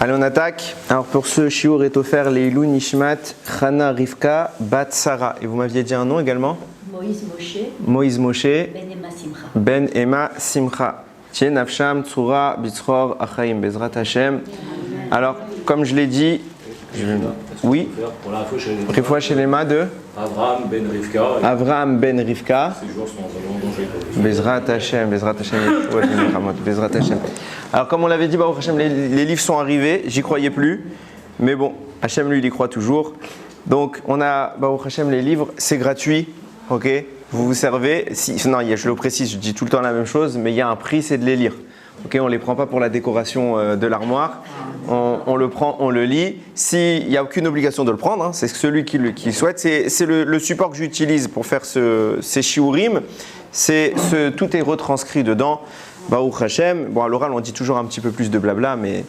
Allez, on attaque. Alors pour ce shiur est offert Leilou Nishmat Chana Rivka Bat Sarah. Et vous m'aviez dit un nom également? Moïse Moshe. Moïse Moshe. Ben Emma Simcha. Ben Emma Simcha. Tien Nafsham Tsura Bitzror Achaim Bezrat Hashem. Alors, comme je l'ai dit, oui. Pour la Refoua Shelema de Avraham Ben Rivka. Avraham Ben Rivka. Ces jours sont en danger. Bezrat Hashem, Bezrat Hashem, Bezrat Hashem. Alors comme on l'avait dit, Baruch Hashem, les livres sont arrivés, j'y croyais plus, mais bon, Hashem lui il y croit toujours. Donc on a Baruch Hashem les livres, c'est gratuit, ok. Vous vous servez, non, je le précise, je dis tout le temps la même chose, mais il y a un prix, c'est de les lire. Ok, on ne les prend pas pour la décoration de l'armoire, on le prend, on le lit. Il n'y a aucune obligation de le prendre, hein, c'est celui qui le souhaite. C'est le support que j'utilise pour faire ces shiurim. Tout est retranscrit dedans. Baruch Hashem. Bon, à l'oral, on dit toujours un petit peu plus de blabla, mais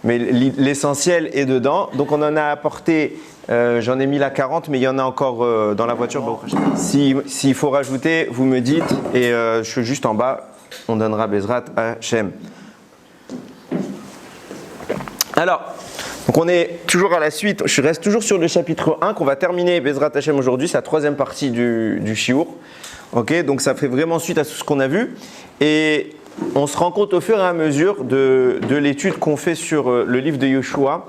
l'essentiel est dedans. Donc, on en a apporté, j'en ai mis la 40, mais il y en a encore dans la voiture. Baruch Hashem. S'il faut rajouter, vous me dites, et je suis juste en bas, on donnera Bezrat Hashem. Alors, donc on est toujours à la suite. Je reste toujours sur le chapitre 1 qu'on va terminer Bezrat Hashem aujourd'hui. C'est la troisième partie du shiur. Ok, donc ça fait vraiment suite à tout ce qu'on a vu. Et on se rend compte au fur et à mesure de l'étude qu'on fait sur le livre de Yoshua.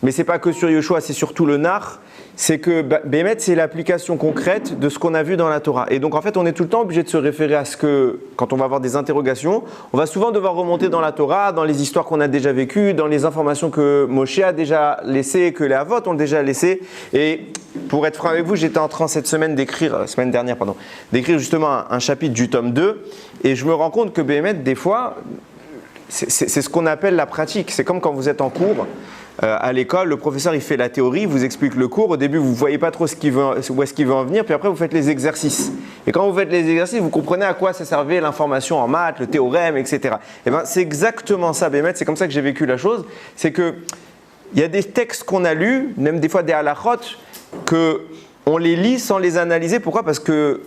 Mais ce n'est pas que sur Yoshua, c'est surtout le Nar. C'est que Bémet, c'est l'application concrète de ce qu'on a vu dans la Torah. Et donc en fait, on est tout le temps obligé de se référer à ce que, quand on va avoir des interrogations, on va souvent devoir remonter dans la Torah, dans les histoires qu'on a déjà vécues, dans les informations que Moshe a déjà laissées, que les Avot ont déjà laissées. Et pour être franc avec vous, j'étais en train cette semaine d'écrire justement un chapitre du tome 2. Et je me rends compte que Bémet, des fois, c'est ce qu'on appelle la pratique. C'est comme quand vous êtes en cours. À l'école, le professeur il fait la théorie, vous explique le cours. Au début, vous ne voyez pas trop où est-ce qu'il veut en venir, puis après, vous faites les exercices. Et quand vous faites les exercices, vous comprenez à quoi ça servait l'information en maths, le théorème, etc. Et ben, c'est exactement ça, Bémet. C'est comme ça que j'ai vécu la chose. C'est que il y a des textes qu'on a lus, même des fois des halachot, qu'on les lit sans les analyser. Pourquoi ? Parce qu'on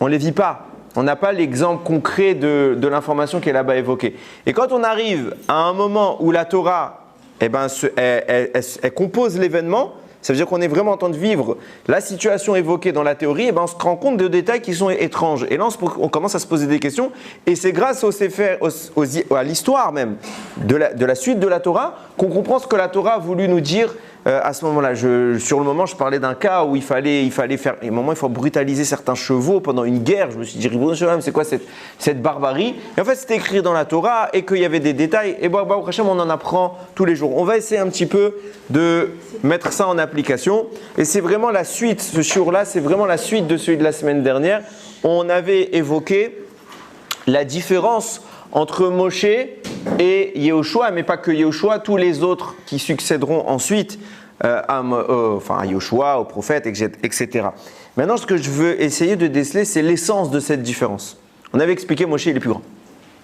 ne les vit pas. On n'a pas l'exemple concret de l'information qui est là-bas évoquée. Et quand on arrive à un moment où la Torah elle compose l'événement, ça veut dire qu'on est vraiment en train de vivre la situation évoquée dans la théorie, et on se rend compte de détails qui sont étranges. Et là, on commence à se poser des questions, et c'est grâce à l'histoire même de la suite de la Torah qu'on comprend ce que la Torah a voulu nous dire à ce moment-là. Sur le moment, je parlais d'un cas où il fallait faire, à un moment, il faut brutaliser certains chevaux pendant une guerre. Je me suis dit, c'est quoi cette barbarie? Et en fait, c'était écrit dans la Torah et qu'il y avait des détails. Et Baruch Hashem, on en apprend tous les jours. On va essayer un petit peu de mettre ça en application. Et c'est vraiment la suite, ce shiur-là, c'est vraiment la suite de celui de la semaine dernière. On avait évoqué la différence entre Moshe et Yehoshua, mais pas que Yehoshua, tous les autres qui succéderont ensuite à Yehoshua, au prophète, etc. Maintenant, ce que je veux essayer de déceler, c'est l'essence de cette différence. On avait expliqué Moshe, il est plus grand.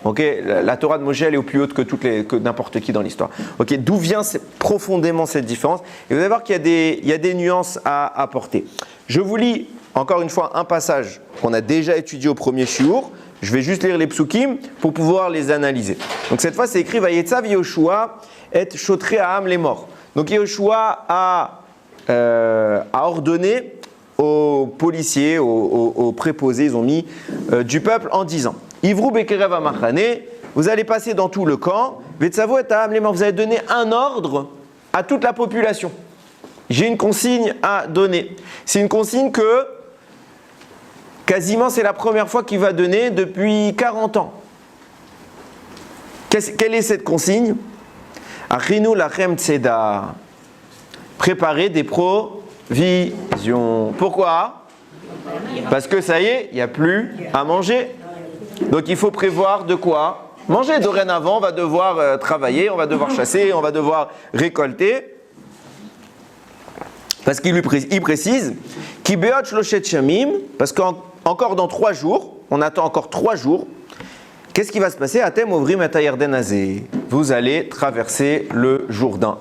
Okay, la Torah de Moshe, elle est au plus haute que n'importe qui dans l'histoire. Okay, d'où vient profondément cette différence? Et vous allez voir qu'il y a des nuances à apporter. Je vous lis encore une fois un passage qu'on a déjà étudié au premier shiur. Je vais juste lire les psukim pour pouvoir les analyser. Donc cette fois, c'est écrit Vayetzav Yehoshua et shotrei ha'am les morts. Donc Yehoshua a ordonné aux policiers, aux préposés, ils ont mis du peuple en disant Ivru bekerev ha'machane, vous allez passer dans tout le camp. Vayetzavu et ha'am les morts, vous allez donner un ordre à toute la population. J'ai une consigne à donner. C'est une consigne que quasiment, c'est la première fois qu'il va donner depuis 40 ans. Quelle est cette consigne? Achinu lachem tzeda. Préparer des provisions. Pourquoi? Parce que ça y est, il n'y a plus à manger. Donc il faut prévoir de quoi manger. Dorénavant, on va devoir travailler, on va devoir chasser, on va devoir récolter. Parce qu'il précise, Ki beot shloshet shamim, parce qu'encore dans 3 jours, on attend encore 3 jours, qu'est-ce qui va se passer? Atem ovrim et hayarden hazeh. Vous allez traverser le Jourdain.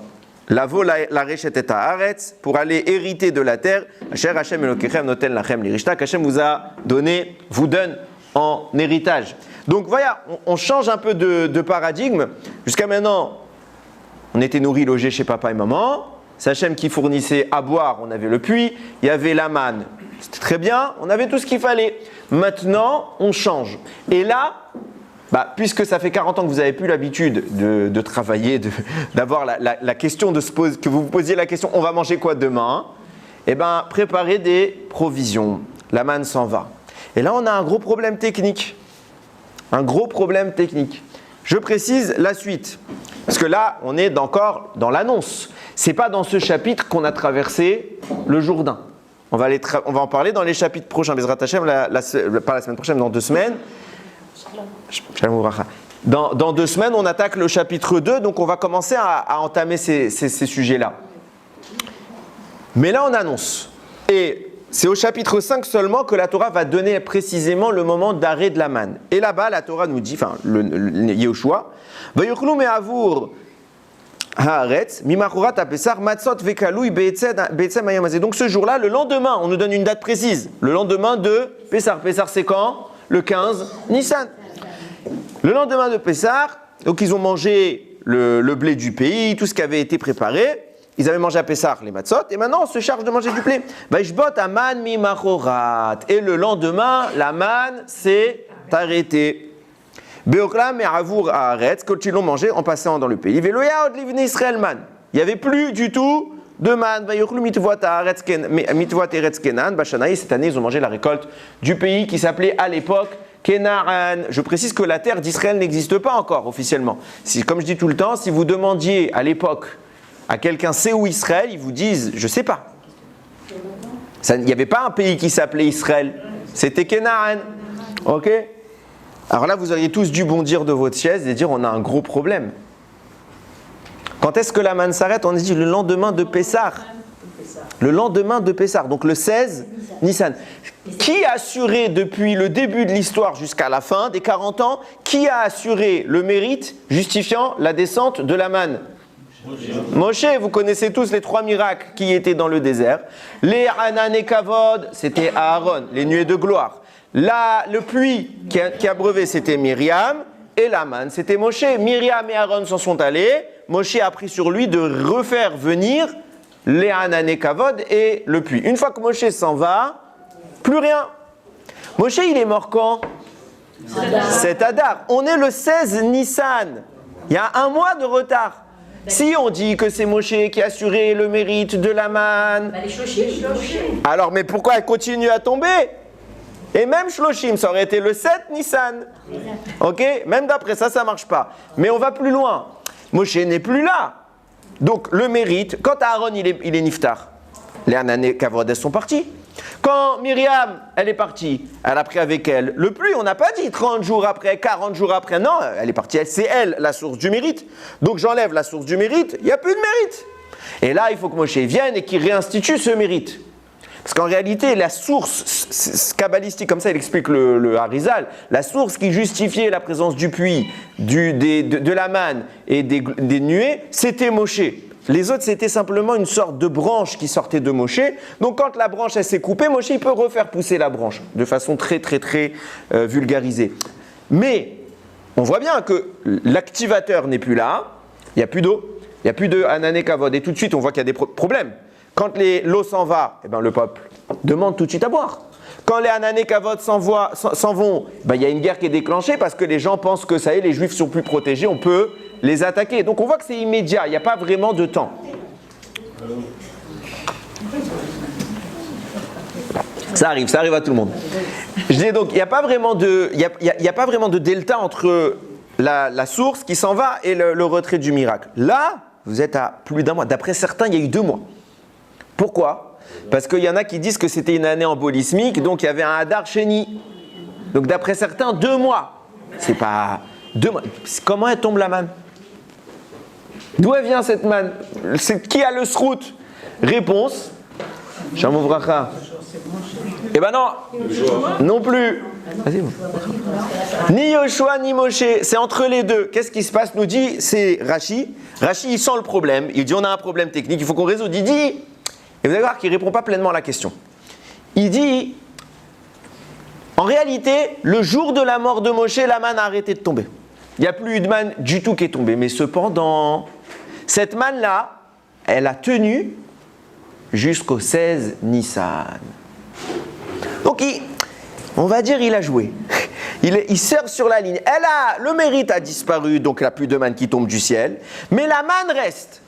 Lavo la rechet et haaretz, pour aller hériter de la terre. Asher Hashem Elokechem noten lachem lirishta, qu'Hashem vous donne en héritage. Donc voilà, on change un peu de paradigme. Jusqu'à maintenant, on était nourris, logés chez papa et maman. C'est Hachem qui fournissait à boire, on avait le puits. Il y avait la manne, c'était très bien, on avait tout ce qu'il fallait. Maintenant, on change. Et là, puisque ça fait 40 ans que vous n'avez plus l'habitude de travailler, d'avoir la question que vous vous posiez la question, on va manger quoi demain? Eh bien, préparez des provisions. La manne s'en va. Et là, on a un gros problème technique. Un gros problème technique. Je précise la suite. Parce que là, on est encore dans l'annonce. Ce n'est pas dans ce chapitre qu'on a traversé le Jourdain. On va en parler dans les chapitres prochains. Bezrat Hashem, pas la semaine prochaine, dans 2 semaines. Dans 2 semaines, on attaque le chapitre 2, donc on va commencer à entamer ces sujets-là. Mais là, on annonce. Et c'est au chapitre 5 seulement que la Torah va donner précisément le moment d'arrêt de la manne. Et là-bas, la Torah nous dit, enfin, le Yehoshua, Vayochlu me'avour haaretz mimachorat apesar matzot vekalouy be'etzem hayam hazeh. Donc ce jour-là, le lendemain, on nous donne une date précise. Le lendemain de Pessar. Pessar, c'est quand? Le 15 Nissan. Le lendemain de Pessar, donc ils ont mangé le blé du pays, tout ce qui avait été préparé. Ils avaient mangé à Pessar les matzot, et maintenant on se charge de manger du blé. Vaishbot aman mimachorat. Et le lendemain, la manne s'est arrêtée. Beoklam et Avour haaretz, quand ils l'ont mangé en passant dans le pays. Veloya od livnei Israël man. Il n'y avait plus du tout de manne. Vayochlu mitvot eretz Kenan. Bashanaï, cette année, ils ont mangé la récolte du pays qui s'appelait à l'époque Kenaan. Je précise que la terre d'Israël n'existe pas encore officiellement. Comme je dis tout le temps, si vous demandiez à l'époque à quelqu'un c'est où Israël, ils vous disent je sais pas. Il n'y avait pas un pays qui s'appelait Israël, c'était Kenaan. Ok? Alors là, vous auriez tous dû bondir de votre chaise et dire on a un gros problème. Quand est-ce que la manne s'arrête? On dit le lendemain de Pessar. Le lendemain de Pessar, donc le 16 Nissan. Qui a assuré depuis le début de l'histoire jusqu'à la fin des 40 ans, qui a assuré le mérite justifiant la descente de la manne? Moshe, vous connaissez tous les 3 miracles qui étaient dans le désert. Les Hanan et Kavod, c'était Aaron, les nuées de gloire. Le puits qui a breuvé, c'était Myriam. Et la manne, c'était Moshe. Myriam et Aaron s'en sont allés. Moshe a pris sur lui de refaire venir les Hanan et Kavod et le puits. Une fois que Moshe s'en va, plus rien. Moshe, il est mort quand? C'est Adar. On est le 16 Nissan. Il y a 1 mois de retard. Si on dit que c'est Moshe qui a assuré le mérite de la manne, Les shloshim. alors mais pourquoi elle continue à tomber? Et même Shloshim, ça aurait été le 7 Nissan. Ok? Même d'après ça, ça ne marche pas. Mais on va plus loin. Moshe n'est plus là. Donc le mérite, quand Aaron il est niftar, les Hanan et Kavod, elles sont parties. Quand Myriam, elle est partie, elle a pris avec elle le pluie, on n'a pas dit 30 jours après, 40 jours après, non, elle est partie, c'est elle la source du mérite. Donc j'enlève la source du mérite, il n'y a plus de mérite. Et là, il faut que Moshe vienne et qu'il réinstitue ce mérite. Parce qu'en réalité, la source kabbalistique, comme ça il explique le Harizal, la source qui justifiait la présence du puits, de la manne et des nuées, c'était Moshe. Les autres, c'était simplement une sorte de branche qui sortait de Moshe. Donc quand la branche elle s'est coupée, Moshe il peut refaire pousser la branche de façon très vulgarisée. Mais on voit bien que l'activateur n'est plus là, il n'y a plus d'eau, il n'y a plus de Hanan et Kavod. Et tout de suite, on voit qu'il y a des problèmes. Quand l'eau s'en va, eh ben, le peuple demande tout de suite à boire. Quand les Hanan et Kavod s'en vont, ben, il y a une guerre qui est déclenchée parce que les gens pensent que ça y est, les Juifs sont plus protégés, on peut les attaquer. Donc on voit que c'est immédiat, il n'y a pas vraiment de temps. Ça arrive à tout le monde. Je dis donc, il n'y a pas vraiment de delta entre la source qui s'en va et le retrait du miracle. Là, vous êtes à plus d'1 mois. D'après certains, il y a eu 2 mois. Pourquoi? Parce qu'il y en a qui disent que c'était une année embolismique, donc il y avait un Hadar Sheni. Donc d'après certains, 2 mois. C'est pas 2 mois. Comment elle tombe la manne? D'où elle vient cette manne? Qui a le srout? Réponse. Shalom Vracha. Eh ben non. Non plus. Vas-y. Ni Yoshua ni Moshe, c'est entre les deux. Qu'est-ce qui se passe? Nous dit, c'est Rashi. Rashi, il sent le problème. Il dit, on a un problème technique, il faut qu'on résoudre. Il dit, et vous allez voir qu'il ne répond pas pleinement à la question. Il dit, en réalité, le jour de la mort de Moshe, la manne a arrêté de tomber. Il n'y a plus eu de manne du tout qui est tombée. Mais cependant, cette manne-là, elle a tenu jusqu'au 16 Nissan. Donc, on va dire il a joué. Il sert sur la ligne. Le mérite a disparu, donc il n'y a plus de manne qui tombe du ciel. Mais la manne reste.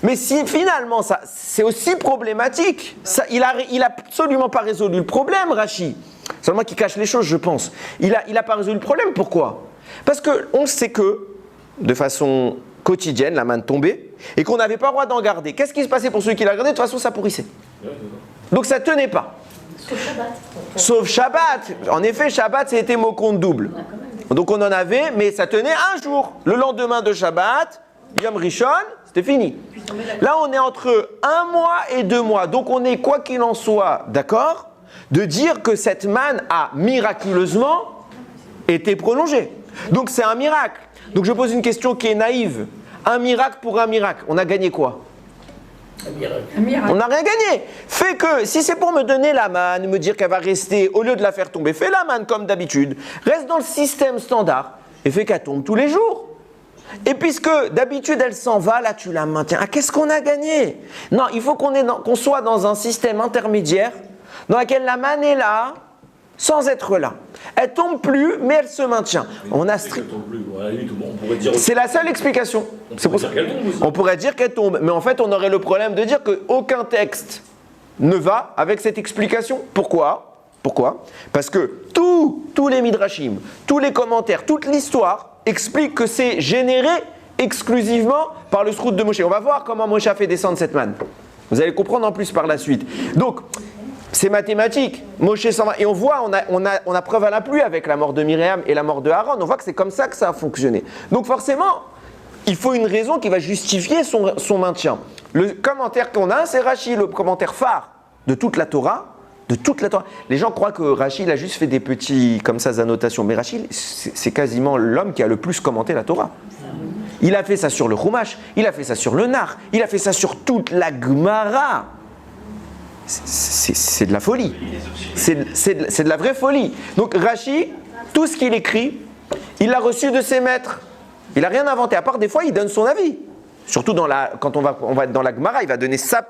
Mais si finalement, c'est aussi problématique. Il n'a absolument pas résolu le problème, Rachi. C'est moi qui cache les choses, je pense. Il n'a pas résolu le problème. Pourquoi? Parce qu'on sait que, de façon quotidienne, la manne tombait et qu'on n'avait pas le droit d'en garder. Qu'est-ce qui se passait pour ceux qui la gardaient? De toute façon, ça pourrissait. Donc ça ne tenait pas. Sauf Shabbat. Sauf Shabbat. En effet, Shabbat, c'était mot compte double. Donc on en avait, mais ça tenait un jour. Le lendemain de Shabbat, Yom Rishon, c'était fini. Là, on est entre 1 mois et 2 mois. Donc on est, quoi qu'il en soit, d'accord, de dire que cette manne a miraculeusement été prolongée. Donc c'est un miracle. Donc je pose une question qui est naïve. Un miracle pour un miracle. On a gagné quoi? Un miracle. On n'a rien gagné. Fait que si c'est pour me donner la manne, me dire qu'elle va rester, au lieu de la faire tomber, fais la manne comme d'habitude, reste dans le système standard et fais qu'elle tombe tous les jours. Et puisque d'habitude elle s'en va, là tu la maintiens. Ah, qu'est-ce qu'on a gagné? Non, il faut qu'on soit dans un système intermédiaire dans lequel la manne est là, sans être là. Elle tombe plus, mais elle se maintient. On a c'est la seule explication. C'est pour ça. On pourrait dire qu'elle tombe, mais en fait, on aurait le problème de dire qu'aucun texte ne va avec cette explication. Pourquoi? Parce que tous les midrashim, tous les commentaires, toute l'histoire explique que c'est généré exclusivement par le srout de Moshe. On va voir comment Moshe a fait descendre cette manne. Vous allez comprendre en plus par la suite. Donc, c'est mathématique. Moshe s'en va. Et on voit, on a preuve à la pluie avec la mort de Myriam et la mort de Aaron. On voit que c'est comme ça que ça a fonctionné. Donc forcément, il faut une raison qui va justifier son maintien. Le commentaire qu'on a, c'est Rashi, le commentaire phare de toute la Torah. Les gens croient que Rashi, il a juste fait des petits, comme ça, annotations. Mais Rashi, c'est quasiment l'homme qui a le plus commenté la Torah. Il a fait ça sur le Chumash, il a fait ça sur le Nar, il a fait ça sur toute la Gemara. C'est de la folie. C'est de la vraie folie. Donc Rashi, tout ce qu'il écrit, il l'a reçu de ses maîtres. Il n'a rien inventé. À part des fois, il donne son avis. Surtout quand on va être dans la Gemara, il va donner sa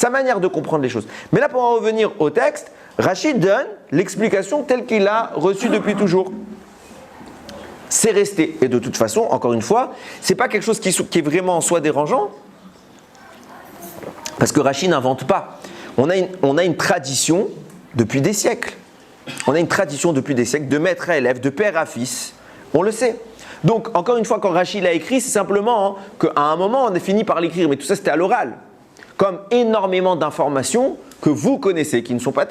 manière de comprendre les choses. Mais là, pour en revenir au texte, Rashi donne l'explication telle qu'il l'a reçue depuis toujours. C'est resté. Et de toute façon, encore une fois, c'est pas quelque chose qui est vraiment en soi dérangeant. Parce que Rashi n'invente pas. On a une tradition depuis des siècles. De maître à élève, de père à fils. On le sait. Donc, encore une fois, quand Rashi l'a écrit, c'est simplement qu'à un moment, on a fini par l'écrire. Mais tout ça, c'était à l'oral. Comme énormément d'informations que vous connaissez, qui ne sont pas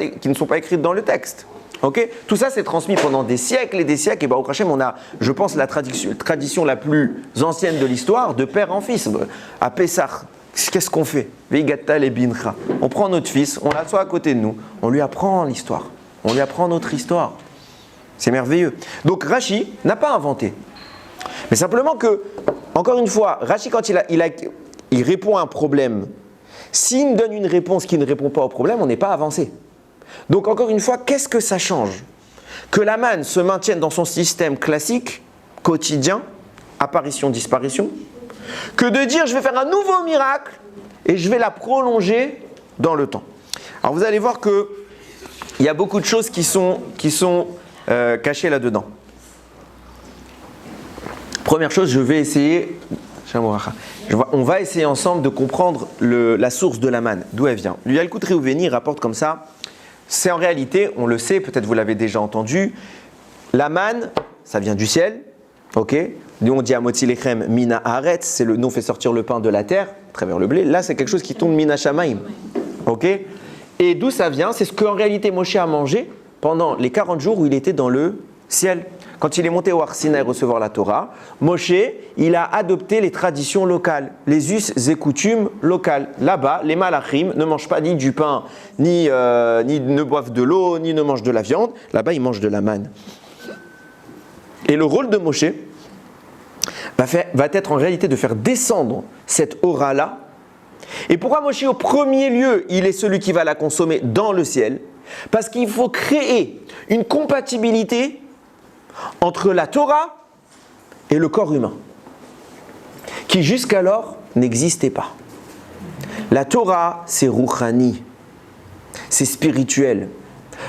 écrites dans le texte. Okay? Tout ça, c'est transmis pendant des siècles et des siècles. Et Baruch Hashem, on a, je pense, la tradition la plus ancienne de l'histoire, de père en fils. À Pessah, qu'est-ce qu'on fait? On prend notre fils, on l'assoit à côté de nous, on lui apprend l'histoire. On lui apprend notre histoire. C'est merveilleux. Donc Rashi n'a pas inventé. Mais simplement que, encore une fois, Rashi, quand il répond à un problème, s'il me donne une réponse qui ne répond pas au problème, on n'est pas avancé. Donc encore une fois, qu'est-ce que ça change? Que la manne se maintienne dans son système classique, quotidien, apparition-disparition, que de dire je vais faire un nouveau miracle et je vais la prolonger dans le temps. Alors vous allez voir qu'il y a beaucoup de choses qui sont cachées là-dedans. Première chose, on va essayer ensemble de comprendre la source de la manne, d'où elle vient. Le Yalkut Reuveni rapporte comme ça, c'est en réalité, on le sait, peut-être vous l'avez déjà entendu, la manne, ça vient du ciel, ok? Nous on dit à Motzi Lechem Mina Haaretz, c'est le nom fait sortir le pain de la terre, à travers le blé. Là c'est quelque chose qui tombe Mina Shamaim, ok? Et d'où ça vient? C'est ce qu'en réalité Moshe a mangé pendant les 40 jours où il était dans le ciel. Quand il est monté au Har Sinaï recevoir la Torah, Moshe, il a adopté les traditions locales, les us et coutumes locales. Là-bas, les malachim ne mangent pas ni du pain, ni ne boivent de l'eau, ni ne mangent de la viande. Là-bas, ils mangent de la manne. Et le rôle de Moshe va être en réalité de faire descendre cette aura-là. Et pourquoi Moshe, au premier lieu, il est celui qui va la consommer dans le ciel? Parce qu'il faut créer une compatibilité entre la Torah et le corps humain. qui jusqu'alors n'existait pas. La Torah, c'est rouchani, c'est spirituel.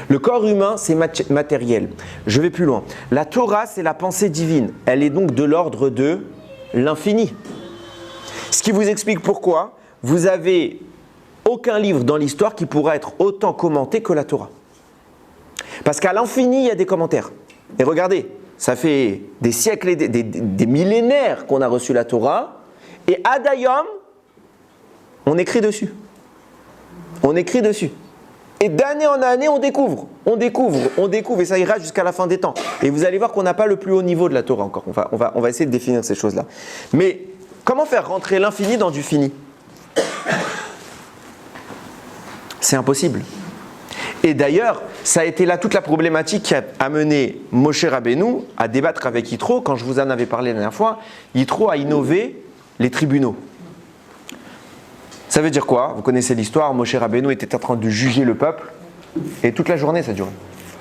Le corps humain, c'est matériel. Je vais plus loin. La Torah, c'est la pensée divine. Elle est donc de l'ordre de l'infini. Ce qui vous explique pourquoi vous avez aucun livre dans l'histoire qui pourra être autant commenté que la Torah. Parce qu'à l'infini, il y a des commentaires. Et regardez, ça fait des siècles et des millénaires qu'on a reçu la Torah. Et Adayom, on écrit dessus. On écrit dessus. Et d'année en année, on découvre, et ça ira jusqu'à la fin des temps. Et vous allez voir qu'on n'a pas le plus haut niveau de la Torah encore. On va essayer de définir ces choses-là. Mais comment faire rentrer l'infini dans du fini? C'est impossible. Et d'ailleurs, ça a été là toute la problématique qui a amené Moshe Rabbeinu à débattre avec Yitro. Quand je vous en avais parlé la dernière fois, Yitro a innové les tribunaux. Ça veut dire quoi? Vous connaissez l'histoire, Moshe Rabbeinu était en train de juger le peuple et toute la journée ça durait.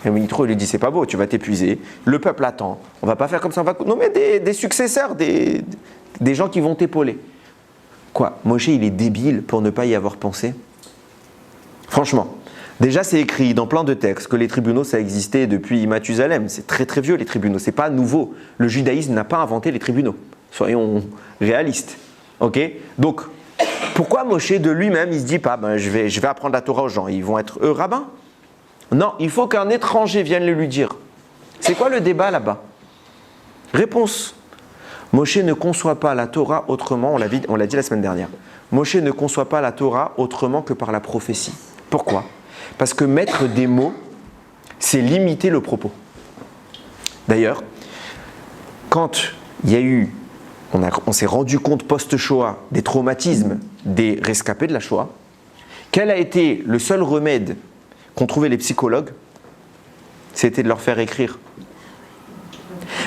Et Yitro lui dit c'est pas beau, tu vas t'épuiser, le peuple attend, on va pas faire comme ça, on va nommer des successeurs, des gens qui vont t'épauler. Quoi? Moshe il est débile pour ne pas y avoir pensé? Franchement, déjà c'est écrit dans plein de textes que les tribunaux ça existait depuis Mathusalem, c'est très très vieux les tribunaux, c'est pas nouveau. Le judaïsme n'a pas inventé les tribunaux, soyons réalistes. Ok? Donc, pourquoi Moshe de lui-même, il se dit pas, je vais apprendre la Torah aux gens, ils vont être eux rabbins? Non, il faut qu'un étranger vienne le lui dire. C'est quoi le débat là-bas? Réponse. Moshe ne conçoit pas la Torah autrement, on l'a dit la semaine dernière. Moshe ne conçoit pas la Torah autrement que par la prophétie. Pourquoi? Parce que mettre des mots, c'est limiter le propos. D'ailleurs, quand il y a eu on s'est rendu compte post-Shoah des traumatismes des rescapés de la Shoah. Quel a été le seul remède qu'ont trouvé les psychologues? C'était de leur faire écrire.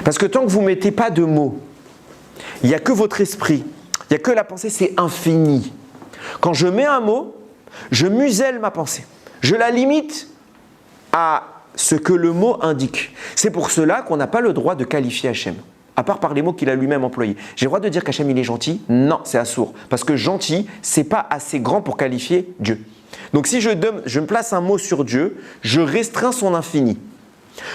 Parce que tant que vous ne mettez pas de mots, il n'y a que votre esprit, il n'y a que la pensée, c'est infini. Quand je mets un mot, je muselle ma pensée. Je la limite à ce que le mot indique. C'est pour cela qu'on n'a pas le droit de qualifier Hachem. À part par les mots qu'il a lui-même employés. J'ai le droit de dire qu'Hachem il est gentil? Non, c'est assourd. Parce que gentil, c'est pas assez grand pour qualifier Dieu. Donc si je me place un mot sur Dieu, je restreins son infini.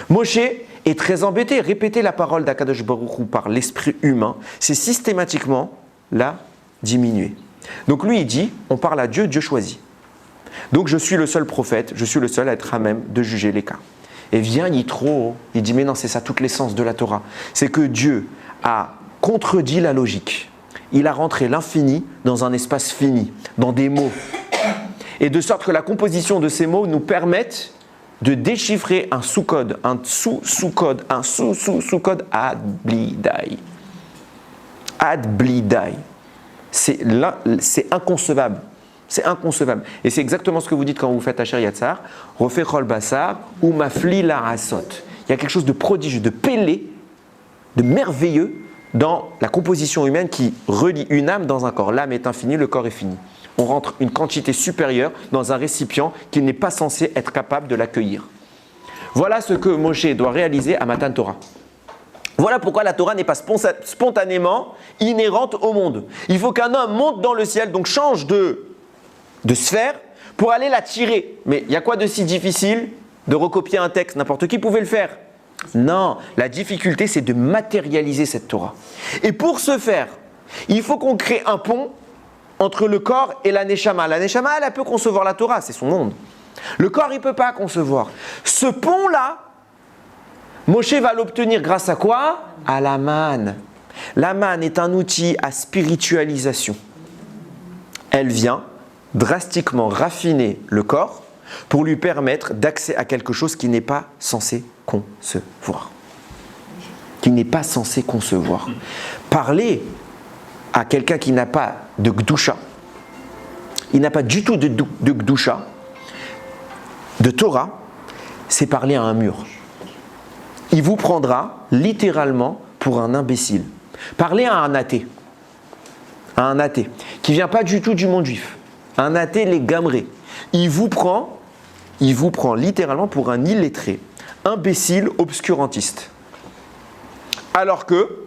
Moshe est très embêté. Répéter la parole d'Akadosh Baruch Hu par l'esprit humain, c'est systématiquement la diminuer. Donc lui il dit, on parle à Dieu, Dieu choisit. Donc je suis le seul prophète, je suis le seul à être à même de juger les cas. Et vient Yitro, il dit mais non, c'est ça toute l'essence de la Torah. C'est que Dieu a contredit la logique. Il a rentré l'infini dans un espace fini, dans des mots. Et de sorte que la composition de ces mots nous permette de déchiffrer un sous-code, un sous-sous-code, un sous-sous-sous-code ad blidai. Ad blidai. C'est inconcevable. C'est inconcevable. Et c'est exactement ce que vous dites quand vous faites Asher Yatzar, refait Chol Bassar ou Mafli Larasot. Il y a quelque chose de prodigieux, de pélé, de merveilleux dans la composition humaine qui relie une âme dans un corps. L'âme est infinie, le corps est fini. On rentre une quantité supérieure dans un récipient qui n'est pas censé être capable de l'accueillir. Voilà ce que Moshe doit réaliser à Matan Torah. Voilà pourquoi la Torah n'est pas spontanément inhérente au monde. Il faut qu'un homme monte dans le ciel, donc change de sphère, pour aller la tirer. Mais il y a quoi de si difficile de recopier un texte? N'importe qui pouvait le faire. Non, la difficulté c'est de matérialiser cette Torah. Et pour ce faire, il faut qu'on crée un pont entre le corps et la Neshama. La Neshama, elle peut concevoir la Torah, c'est son monde. Le corps, il ne peut pas concevoir. Ce pont-là, Moshe va l'obtenir grâce à quoi? À la manne. La manne est un outil à spiritualisation. Elle vient drastiquement raffiner le corps pour lui permettre d'accès à quelque chose qui n'est pas censé concevoir. Qui n'est pas censé concevoir. Parler à quelqu'un qui n'a pas de Gdusha, il n'a pas du tout de Gdusha, de Torah, c'est parler à un mur. Il vous prendra littéralement pour un imbécile. Parlez à un athée, qui ne vient pas du tout du monde juif, un athée les gamrés. Il vous prend littéralement pour un illettré, imbécile, obscurantiste. Alors que,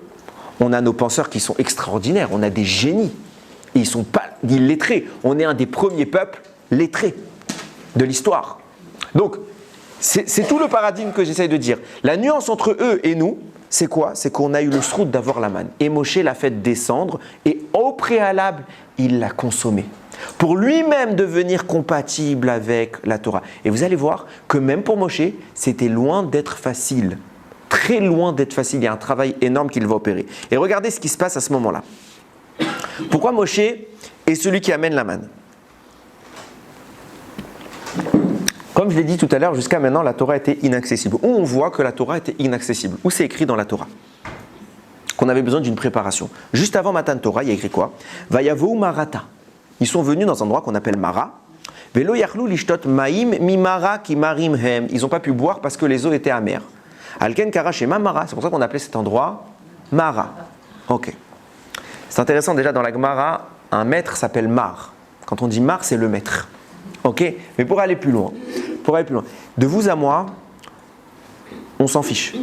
On a nos penseurs qui sont extraordinaires, on a des génies. Et ils ne sont pas illettrés. On est un des premiers peuples lettrés de l'histoire. Donc, c'est tout le paradigme que j'essaye de dire. La nuance entre eux et nous, c'est quoi? C'est qu'on a eu le srout d'avoir la manne. Et Moshe l'a fait descendre et au préalable, il l'a consommé. Pour lui-même devenir compatible avec la Torah. Et vous allez voir que même pour Moshe, c'était loin d'être facile. Très loin d'être facile. Il y a un travail énorme qu'il va opérer. Et regardez ce qui se passe à ce moment-là. Pourquoi Moshe est celui qui amène la manne? Comme je l'ai dit tout à l'heure, jusqu'à maintenant, la Torah était inaccessible. Où on voit que la Torah était inaccessible? Où c'est écrit dans la Torah? Qu'on avait besoin d'une préparation. Juste avant Matan Torah, il y a écrit quoi? Vayavou Marata. Ils sont venus dans un endroit qu'on appelle Mara. Velo yachlou lishtot maim mimara ki marim hem. Ils n'ont pas pu boire parce que les eaux étaient amères. Alken karashema Mara. C'est pour ça qu'on appelait cet endroit Mara. Ok. C'est intéressant déjà dans la Gemara, un maître s'appelle Mar. Quand on dit Mar, c'est le maître. Ok. Mais pour aller plus loin, de vous à moi, on s'en fiche.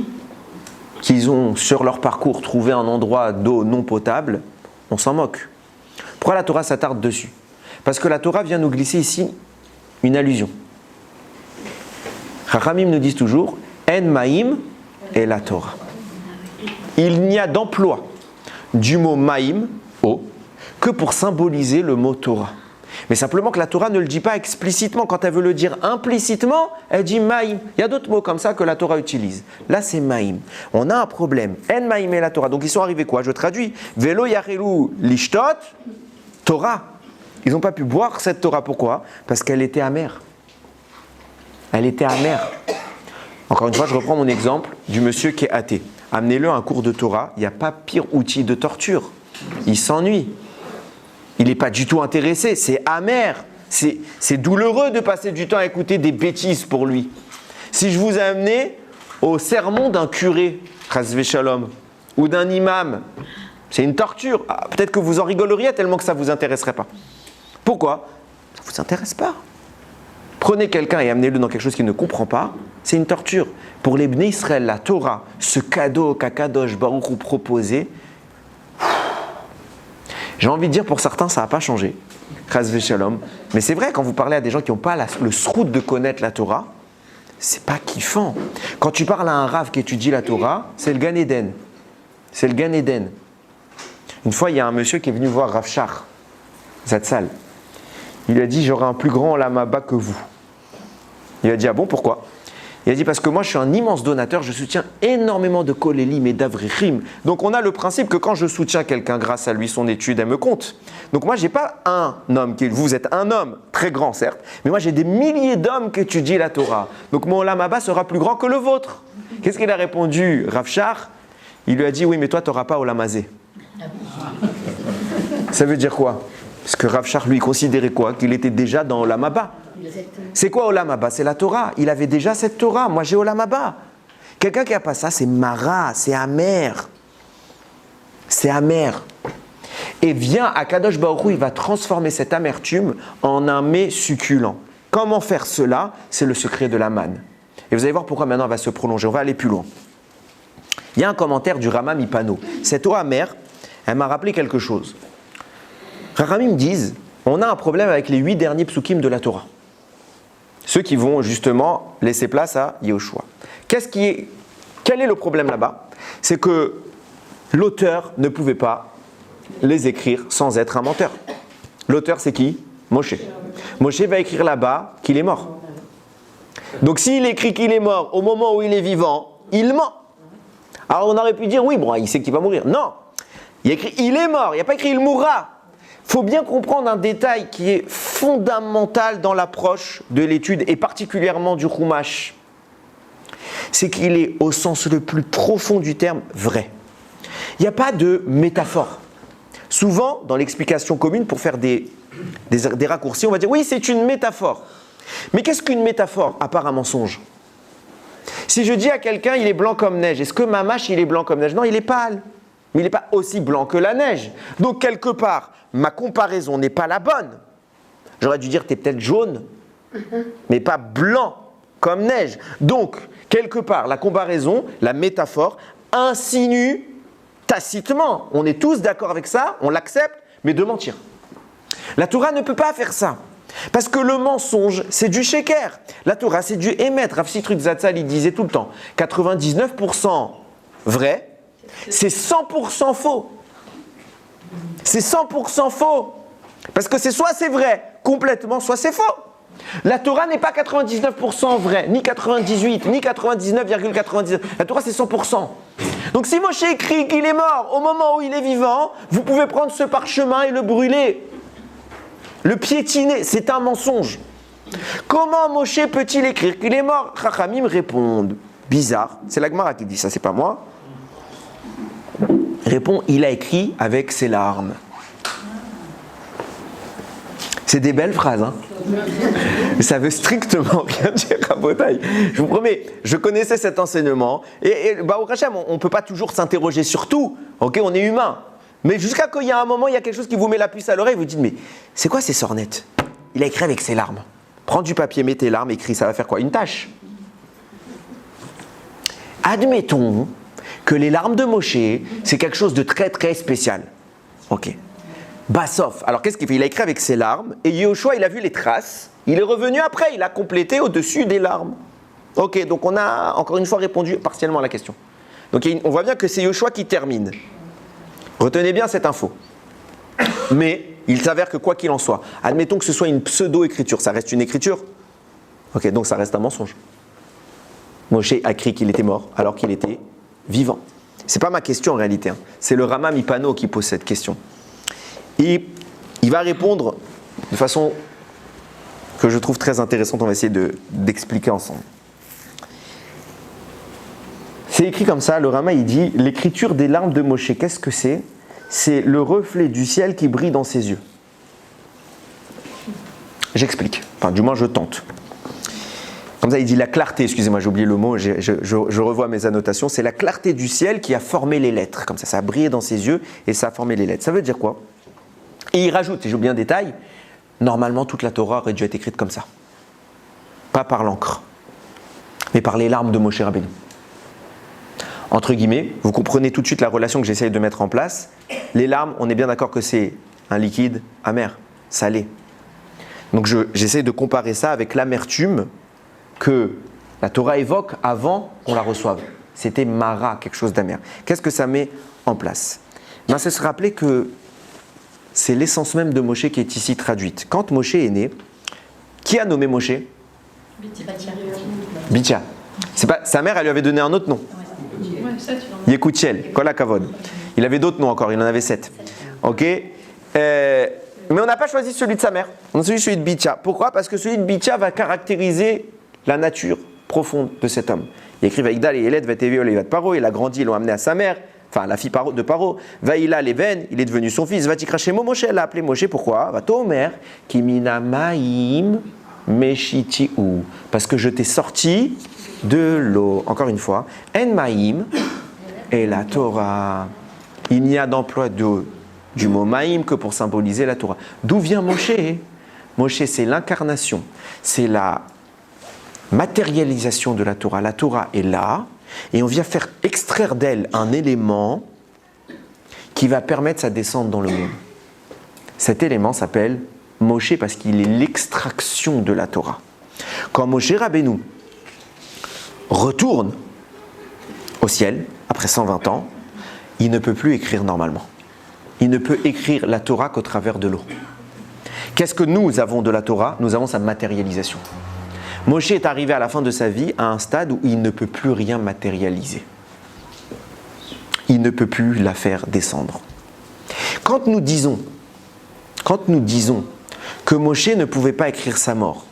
Qu'ils ont sur leur parcours trouvé un endroit d'eau non potable, on s'en moque. Pourquoi la Torah s'attarde dessus? Parce que la Torah vient nous glisser ici une allusion. Chachamim nous disent toujours En Maïm et la Torah. Il n'y a d'emploi du mot Maïm, eau, que pour symboliser le mot Torah. Mais simplement que la Torah ne le dit pas explicitement. Quand elle veut le dire implicitement, elle dit Maïm. Il y a d'autres mots comme ça que la Torah utilise. Là, c'est Maïm. On a un problème. En Maïm et la Torah. Donc, ils sont arrivés quoi? Je traduis. Velo yarelu lishtot Torah. Ils n'ont pas pu boire cette Torah. Pourquoi? Parce qu'elle était amère. Elle était amère. Encore une fois, je reprends mon exemple du monsieur qui est athée. Amenez-le à un cours de Torah. Il n'y a pas pire outil de torture. Il s'ennuie. Il n'est pas du tout intéressé. C'est amer. C'est douloureux de passer du temps à écouter des bêtises pour lui. Si je vous ai amené au sermon d'un curé, Chasvé Shalom, ou d'un imam, c'est une torture. Ah, peut-être que vous en rigoleriez tellement que ça ne vous intéresserait pas. Pourquoi? Ça ne vous intéresse pas. Prenez quelqu'un et amenez-le dans quelque chose qu'il ne comprend pas, c'est une torture. Pour les Bnei Israël, la Torah, ce cadeau qu'Akadosh Baruch Hu proposait, j'ai envie de dire pour certains, ça n'a pas changé. Chasvé Shalom. Mais c'est vrai, quand vous parlez à des gens qui n'ont pas le srout de connaître la Torah, c'est pas kiffant. Quand tu parles à un Rav qui étudie la Torah, c'est le Gan Eden. C'est le Gan Eden. Une fois, il y a un monsieur qui est venu voir Rav Shach Zatzal. Il lui a dit, j'aurai un plus grand Olam Haba que vous. Il a dit, ah bon, pourquoi? Il a dit, parce que moi, je suis un immense donateur, je soutiens énormément de kolélim et d'avrichim. Donc, on a le principe que quand je soutiens quelqu'un grâce à lui, son étude, elle me compte. Donc, moi, je n'ai pas un homme, vous êtes un homme, très grand certes, mais moi, j'ai des milliers d'hommes qui étudient la Torah. Donc, mon Olam Haba sera plus grand que le vôtre. Qu'est-ce qu'il a répondu, Rav Shach? Il lui a dit, oui, mais toi, tu n'auras pas Olam Hazé. Ça veut dire quoi? Parce que Rav Shach, lui, considérait quoi? Qu'il était déjà dans Olam Haba. C'est quoi Olam Haba? C'est la Torah. Il avait déjà cette Torah. Moi, j'ai Olam Haba. Quelqu'un qui n'a pas ça, c'est Mara, c'est amer. C'est amer. Et vient Akadosh Baruch Hu, il va transformer cette amertume en un mets succulent. Comment faire cela? C'est le secret de la manne. Et vous allez voir pourquoi maintenant on va se prolonger. On va aller plus loin. Il y a un commentaire du Rama Mipano. Cette eau amère, elle m'a rappelé quelque chose. Rachamim disent, on a un problème avec les 8 derniers psukim de la Torah. Ceux qui vont justement laisser place à Yehoshua. Quel est le problème là-bas? C'est que l'auteur ne pouvait pas les écrire sans être un menteur. L'auteur, c'est qui? Moshe. Moshe va écrire là-bas qu'il est mort. Donc s'il écrit qu'il est mort au moment où il est vivant, il ment. Alors on aurait pu dire, oui, bon, il sait qu'il va mourir. Non, il a écrit il est mort, il n'y a pas écrit il mourra. Il faut bien comprendre un détail qui est fondamental dans l'approche de l'étude et particulièrement du Chumash. C'est qu'il est au sens le plus profond du terme vrai. Il n'y a pas de métaphore. Souvent, dans l'explication commune, pour faire des raccourcis, on va dire oui, c'est une métaphore. Mais qu'est-ce qu'une métaphore à part un mensonge? Si je dis à quelqu'un il est blanc comme neige, est-ce que Mamash il est blanc comme neige? Non, il est pâle. Mais il n'est pas aussi blanc que la neige. Donc quelque part, ma comparaison n'est pas la bonne. J'aurais dû dire tu es peut-être jaune, mais pas blanc comme neige. Donc, quelque part, la comparaison, la métaphore, insinue tacitement, on est tous d'accord avec ça, on l'accepte, mais de mentir. La Torah ne peut pas faire ça. Parce que le mensonge, c'est du sheker. La Torah, c'est du émettre. Rav Sitruk Zatzal, il disait tout le temps, 99% vrai, c'est 100% faux. C'est 100% faux. Parce que c'est soit c'est vrai complètement, soit c'est faux. La Torah n'est pas 99% vrai, ni 98, ni 99,99. La Torah, c'est 100%. Donc si Moshe écrit qu'il est mort au moment où il est vivant, vous pouvez prendre ce parchemin et le brûler. Le piétiner, c'est un mensonge. Comment Moshe peut-il écrire qu'il est mort? Chachamim répondent, bizarre, c'est la Gemara qui dit ça, c'est pas moi. Répond, il a écrit avec ses larmes. C'est des belles phrases, hein. Ça veut strictement rien dire à Botaï. Je vous promets, je connaissais cet enseignement. Et au Hachem, on ne peut pas toujours s'interroger sur tout. Ok, on est humain. Mais jusqu'à qu'il y a un moment, il y a quelque chose qui vous met la puce à l'oreille, vous dites, mais c'est quoi ces sornettes? Il a écrit avec ses larmes. Prends du papier, mets tes larmes, écris, ça va faire quoi? Une tâche. Admettons que les larmes de Moshe, c'est quelque chose de très très spécial. Ok. Bassof. Alors qu'est-ce qu'il fait? Il a écrit avec ses larmes, et Yehoshua, il a vu les traces, il est revenu après, il a complété au-dessus des larmes. Ok, donc on a encore une fois répondu partiellement à la question. Donc on voit bien que c'est Yehoshua qui termine. Retenez bien cette info. Mais il s'avère que quoi qu'il en soit, admettons que ce soit une pseudo-écriture, ça reste une écriture. Ok, donc ça reste un mensonge. Moshe a écrit qu'il était mort alors qu'il était vivant. C'est pas ma question en réalité, hein. C'est le Rama Mipano qui pose cette question. Et il va répondre de façon que je trouve très intéressante, on va essayer d'expliquer ensemble. C'est écrit comme ça, le Rama il dit, l'écriture des larmes de Moshe, qu'est-ce que c'est? C'est le reflet du ciel qui brille dans ses yeux. J'explique, enfin du moins je tente. Comme ça il dit la clarté, excusez-moi j'ai oublié le mot, je revois mes annotations, c'est la clarté du ciel qui a formé les lettres, comme ça a brillé dans ses yeux et ça a formé les lettres. Ça veut dire quoi? Et il rajoute, et j'ai oublié un détail, normalement toute la Torah aurait dû être écrite comme ça. Pas par l'encre, mais par les larmes de Moshe Rabbeinu. Entre guillemets, vous comprenez tout de suite la relation que j'essaye de mettre en place. Les larmes, on est bien d'accord que c'est un liquide amer, salé. Donc j'essaye de comparer ça avec l'amertume que la Torah évoque avant qu'on la reçoive. C'était mara, quelque chose d'amer. Qu'est-ce que ça met en place? C'est se rappeler que c'est l'essence même de Moshe qui est ici traduite. Quand Moshe est né, qui a nommé Moshe? Bitya. C'est pas, sa mère, elle lui avait donné un autre nom. Yekutiel, Kol HaKavod. Il avait d'autres noms encore, il en avait 7. Ok. Mais on n'a pas choisi celui de sa mère, on a choisi celui de Bitya. Pourquoi? Parce que celui de Bitya va caractériser la nature profonde de cet homme. Il écrit Vaïgdal et Eled Vatevi Olevat Paro, il a grandi, ils l'ont amené à sa mère, enfin la fille de Paro. Vaïla Leven, il est devenu son fils. Vatikrashemo Moshe, elle l'a appelé Moshe, pourquoi? Vatomer, Kimina Maïm Meshitiu. Parce que je t'ai sorti de l'eau. Encore une fois, En Maïm et la Torah. Il n'y a d'emploi du mot Maïm que pour symboliser la Torah. D'où vient Moshe? Moshe, c'est l'incarnation, c'est la matérialisation de la Torah. La Torah est là et on vient faire extraire d'elle un élément qui va permettre sa descente dans le monde. Cet élément s'appelle Moshe parce qu'il est l'extraction de la Torah. Quand Moshe Rabbeinu retourne au ciel, après 120 ans, il ne peut plus écrire normalement. Il ne peut écrire la Torah qu'au travers de l'eau. Qu'est-ce que nous avons de la Torah? Nous avons sa matérialisation. Moshe est arrivé à la fin de sa vie à un stade où il ne peut plus rien matérialiser. Il ne peut plus la faire descendre. Quand nous disons que Moshe ne pouvait pas écrire sa mort,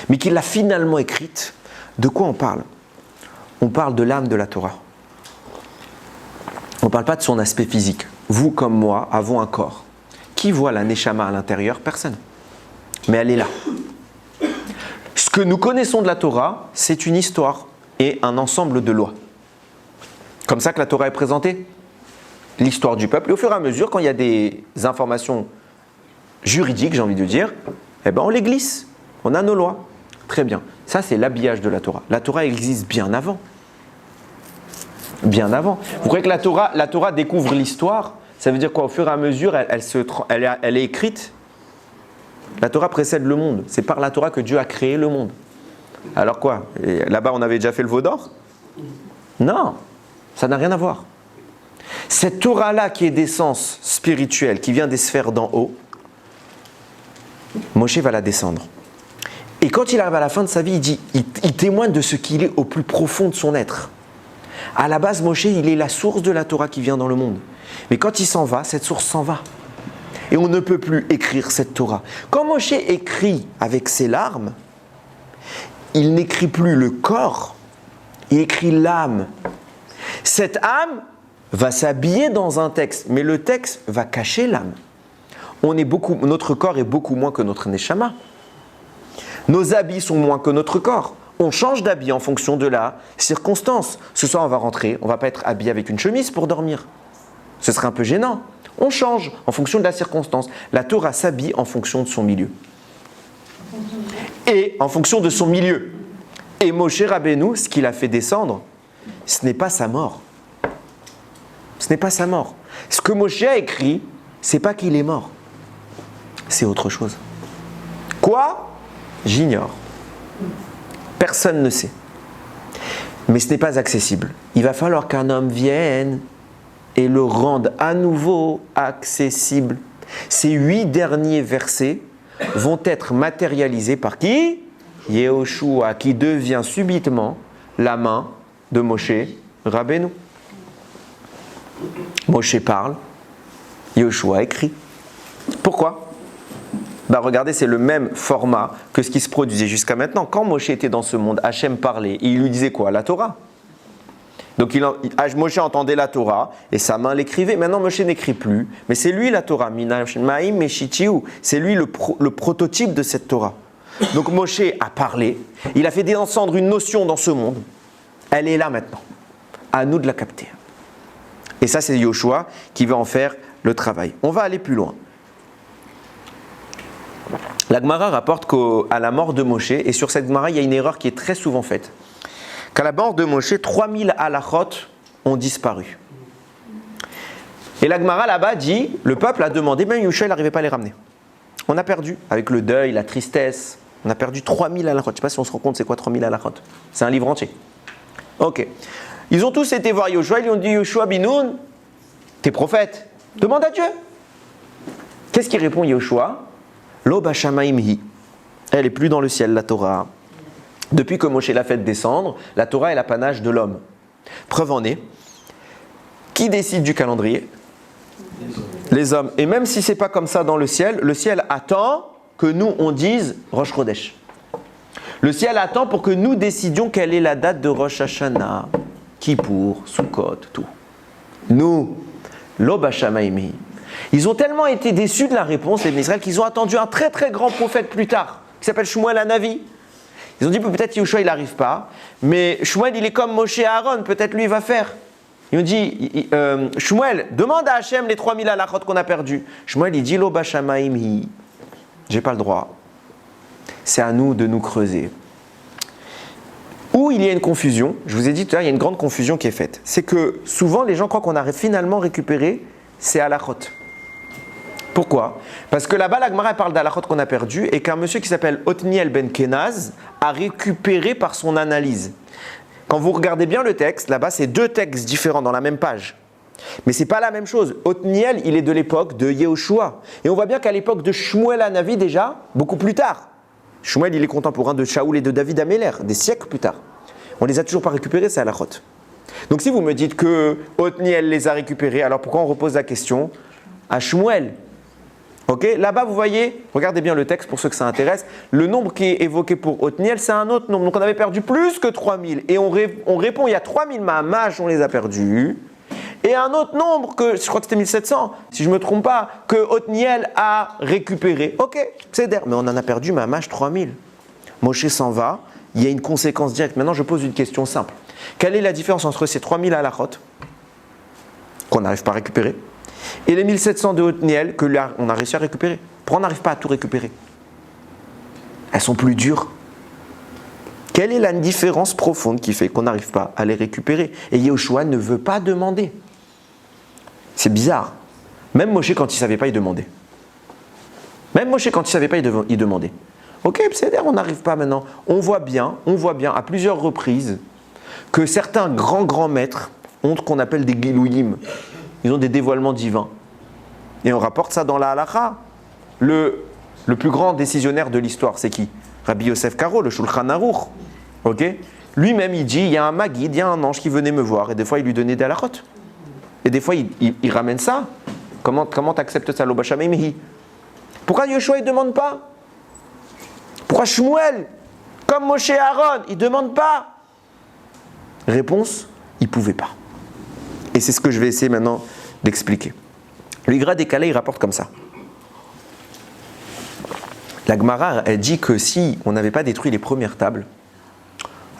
mais qu'il l'a finalement écrite, de quoi on parle? On parle de l'âme de la Torah. On ne parle pas de son aspect physique. Vous comme moi avons un corps. Qui voit la Neshama à l'intérieur? Personne. Mais elle est là. Ce que nous connaissons de la Torah, c'est une histoire et un ensemble de lois. Comme ça que la Torah est présentée. L'histoire du peuple. Et au fur et à mesure, quand il y a des informations juridiques, j'ai envie de dire, eh ben on les glisse. On a nos lois. Très bien. Ça, c'est l'habillage de la Torah. La Torah existe bien avant. Bien avant. Vous croyez que la Torah découvre l'histoire? Ça veut dire quoi? Au fur et à mesure, elle est écrite. La Torah précède le monde. C'est par la Torah que Dieu a créé le monde. Alors quoi? Là-bas, on avait déjà fait le veau d'or? Non, ça n'a rien à voir. Cette Torah-là qui est d'essence spirituelle, qui vient des sphères d'en haut, Moshe va la descendre. Et quand il arrive à la fin de sa vie, il témoigne de ce qu'il est au plus profond de son être. À la base, Moshe, il est la source de la Torah qui vient dans le monde. Mais quand il s'en va, cette source s'en va. Et on ne peut plus écrire cette Torah. Quand Moshe écrit avec ses larmes, il n'écrit plus le corps, il écrit l'âme. Cette âme va s'habiller dans un texte, mais le texte va cacher l'âme. Notre corps est beaucoup moins que notre neshama. Nos habits sont moins que notre corps. On change d'habit en fonction de la circonstance. Ce soir, on va rentrer, on ne va pas être habillé avec une chemise pour dormir. Ce serait un peu gênant. On change en fonction de la circonstance. La Torah s'habille en fonction de son milieu. Et en fonction de son milieu. Et Moshe Rabbeinu, ce qu'il a fait descendre, ce n'est pas sa mort. Ce n'est pas sa mort. Ce que Moshe a écrit, c'est pas qu'il est mort. C'est autre chose. Quoi? J'ignore. Personne ne sait. Mais ce n'est pas accessible. Il va falloir qu'un homme vienne et le rende à nouveau accessible. Ces 8 derniers versets vont être matérialisés par qui? Yehoshua, qui devient subitement la main de Moshe Rabbeinu. Moshe parle, Yehoshua écrit. Pourquoi? Regardez, c'est le même format que ce qui se produisait jusqu'à maintenant. Quand Moshe était dans ce monde, Hachem parlait, et il lui disait quoi? La Torah. Donc Moshe entendait la Torah, et sa main l'écrivait. Maintenant, Moshe n'écrit plus, mais c'est lui la Torah. C'est lui le prototype de cette Torah. Donc Moshe a parlé, il a fait descendre une notion dans ce monde. Elle est là maintenant. À nous de la capter. Et ça, c'est Yehoshua qui va en faire le travail. On va aller plus loin. La Gemara rapporte qu'à la mort de Moshe, et sur cette Gemara, il y a une erreur qui est très souvent faite. Qu'à la mort de Moshe, 3000 halachot ont disparu. Et la Gemara là-bas dit, le peuple a demandé, même Yehoshua, il n'arrivait pas à les ramener. On a perdu, avec le deuil, la tristesse, on a perdu 3000 halachot. Je ne sais pas si on se rend compte, c'est quoi 3000 halachot? C'est un livre entier. Ok. Ils ont tous été voir Yehoshua, ils lui ont dit, Yehoshua Binoun, t'es prophète, demande à Dieu. Qu'est-ce qu'il répond Yehoshua? Lo b'shamayim hi. Elle n'est plus dans le ciel, la Torah. Depuis que Moshe l'a fait descendre, la Torah est l'apanage de l'homme. Preuve en est, qui décide du calendrier? Les hommes. Et même si ce n'est pas comme ça dans le ciel attend que nous, on dise Rosh Chodesh. Le ciel attend pour que nous décidions quelle est la date de Rosh Hashanah, Kippour, Sukkot, tout. Nous, Lo b'shamayim hi. Ils ont tellement été déçus de la réponse, les Israël, qu'ils ont attendu un très très grand prophète plus tard, qui s'appelle Shmuel Hanavi. Ils ont dit peut-être Yehoshua il n'arrive pas, mais Shmuel il est comme Moshe et Aaron, peut-être lui il va faire. Ils ont dit, Shmuel, demande à Hachem les 3000 halachot qu'on a perdus. Shmuel il dit, Lo b'shamayim hi. J'ai pas le droit. C'est à nous de nous creuser. Où il y a une confusion, je vous ai dit tout à l'heure, il y a une grande confusion qui est faite. C'est que souvent les gens croient qu'on a finalement récupéré ces halachot. Pourquoi? Parce que là-bas, la Gemara parle d'halachot qu'on a perdu et qu'un monsieur qui s'appelle Otniel ben Kenaz a récupéré par son analyse. Quand vous regardez bien le texte, là-bas, c'est 2 textes différents dans la même page. Mais ce n'est pas la même chose. Otniel, il est de l'époque de Yehoshua. Et on voit bien qu'à l'époque de Shmuel Hanavi, déjà, beaucoup plus tard. Shmuel, il est contemporain de Shaoul et de David Améler, des siècles plus tard. On ne les a toujours pas récupérés, ces halachot. Donc si vous me dites que Otniel les a récupérés, alors pourquoi on repose la question à Shmuel? Ok, là-bas vous voyez, regardez bien le texte pour ceux que ça intéresse, le nombre qui est évoqué pour Otniel c'est un autre nombre, donc on avait perdu plus que 3000 et on répond il y a 3000 Mahamach, on les a perdus, et un autre nombre que, je crois que c'était 1700, si je ne me trompe pas, que Otniel a récupéré, ok, c'est d'air, mais on en a perdu Mahamach 3000. Moshe s'en va, il y a une conséquence directe. Maintenant je pose une question simple. Quelle est la différence entre ces 3000 halachot qu'on n'arrive pas à récupérer et les 1700 de Otniel qu'on a réussi à récupérer? Pourquoi on n'arrive pas à tout récupérer? Elles sont plus dures. Quelle est la différence profonde qui fait qu'on n'arrive pas à les récupérer? Et Yehoshua ne veut pas demander. C'est bizarre. Même Moshe, quand il ne savait pas, il demandait. Même Moshe, quand il ne savait pas, il demandait. Ok, c'est-à-dire, on n'arrive pas maintenant. On voit bien à plusieurs reprises que certains grands maîtres ont ce qu'on appelle des Gilouïm. Ils ont des dévoilements divins. Et on rapporte ça dans la halakha. Le plus grand décisionnaire de l'histoire, c'est qui? Rabbi Yosef Karo, le Shulchan Aruch. Ok? Lui-même, il dit, il y a un Maguide, il y a un ange qui venait me voir. Et des fois, il lui donnait des halakhot. Et des fois, il ramène ça. Comment tu acceptes ça, l'Obashameimihi? Pourquoi Yoshua, il ne demande pas? Pourquoi Shmuel, comme Moshe et Aaron, il ne demande pas? Réponse, il ne pouvait pas. Et c'est ce que je vais essayer maintenant d'expliquer. Le Igra décalé, il rapporte comme ça. La Gemara, elle dit que si on n'avait pas détruit les premières tables,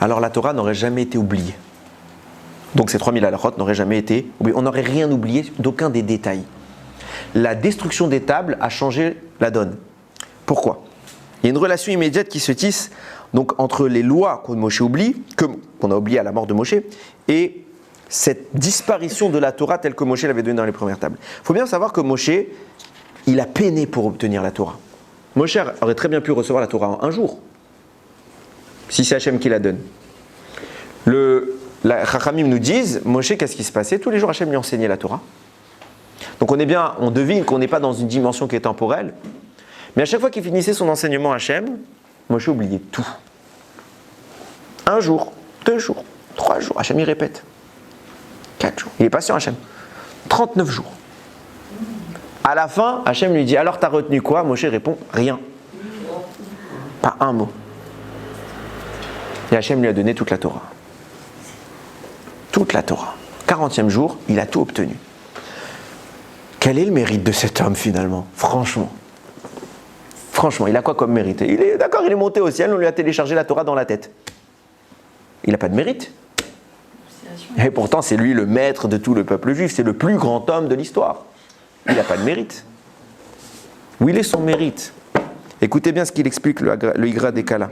alors la Torah n'aurait jamais été oubliée. Donc ces 3000 halachot n'auraient jamais été oubliés. On n'aurait rien oublié d'aucun des détails. La destruction des tables a changé la donne. Pourquoi? Il y a une relation immédiate qui se tisse donc, entre les lois que Moshe oublie, qu'on a oubliées à la mort de Moshe, et cette disparition de la Torah telle que Moshe l'avait donnée dans les premières tables. Il faut bien savoir que Moshe, il a peiné pour obtenir la Torah. Moshe aurait très bien pu recevoir la Torah en un jour, si c'est Hachem qui la donne. La Chachamim nous disent, Moshe, qu'est-ce qui se passait? Tous les jours, Hachem lui enseignait la Torah. Donc on devine qu'on n'est pas dans une dimension qui est temporelle. Mais à chaque fois qu'il finissait son enseignement à Hachem, Moshe oubliait tout. Un jour, 2 jours, 3 jours, Hachem il répète. 4 jours. Il est patient Hachem. 39 jours. À la fin, Hachem lui dit, alors t'as retenu quoi? Moshe répond, rien. Pas un mot. Et Hachem lui a donné toute la Torah. Toute la Torah. 40e jour, il a tout obtenu. Quel est le mérite de cet homme finalement? Franchement, il a quoi comme mérite? Il est monté au ciel, on lui a téléchargé la Torah dans la tête. Il n'a pas de mérite. Et pourtant, c'est lui le maître de tout le peuple juif, c'est le plus grand homme de l'histoire. Il n'a pas de mérite. Où il est son mérite? Écoutez bien ce qu'il explique le Igra Dekala.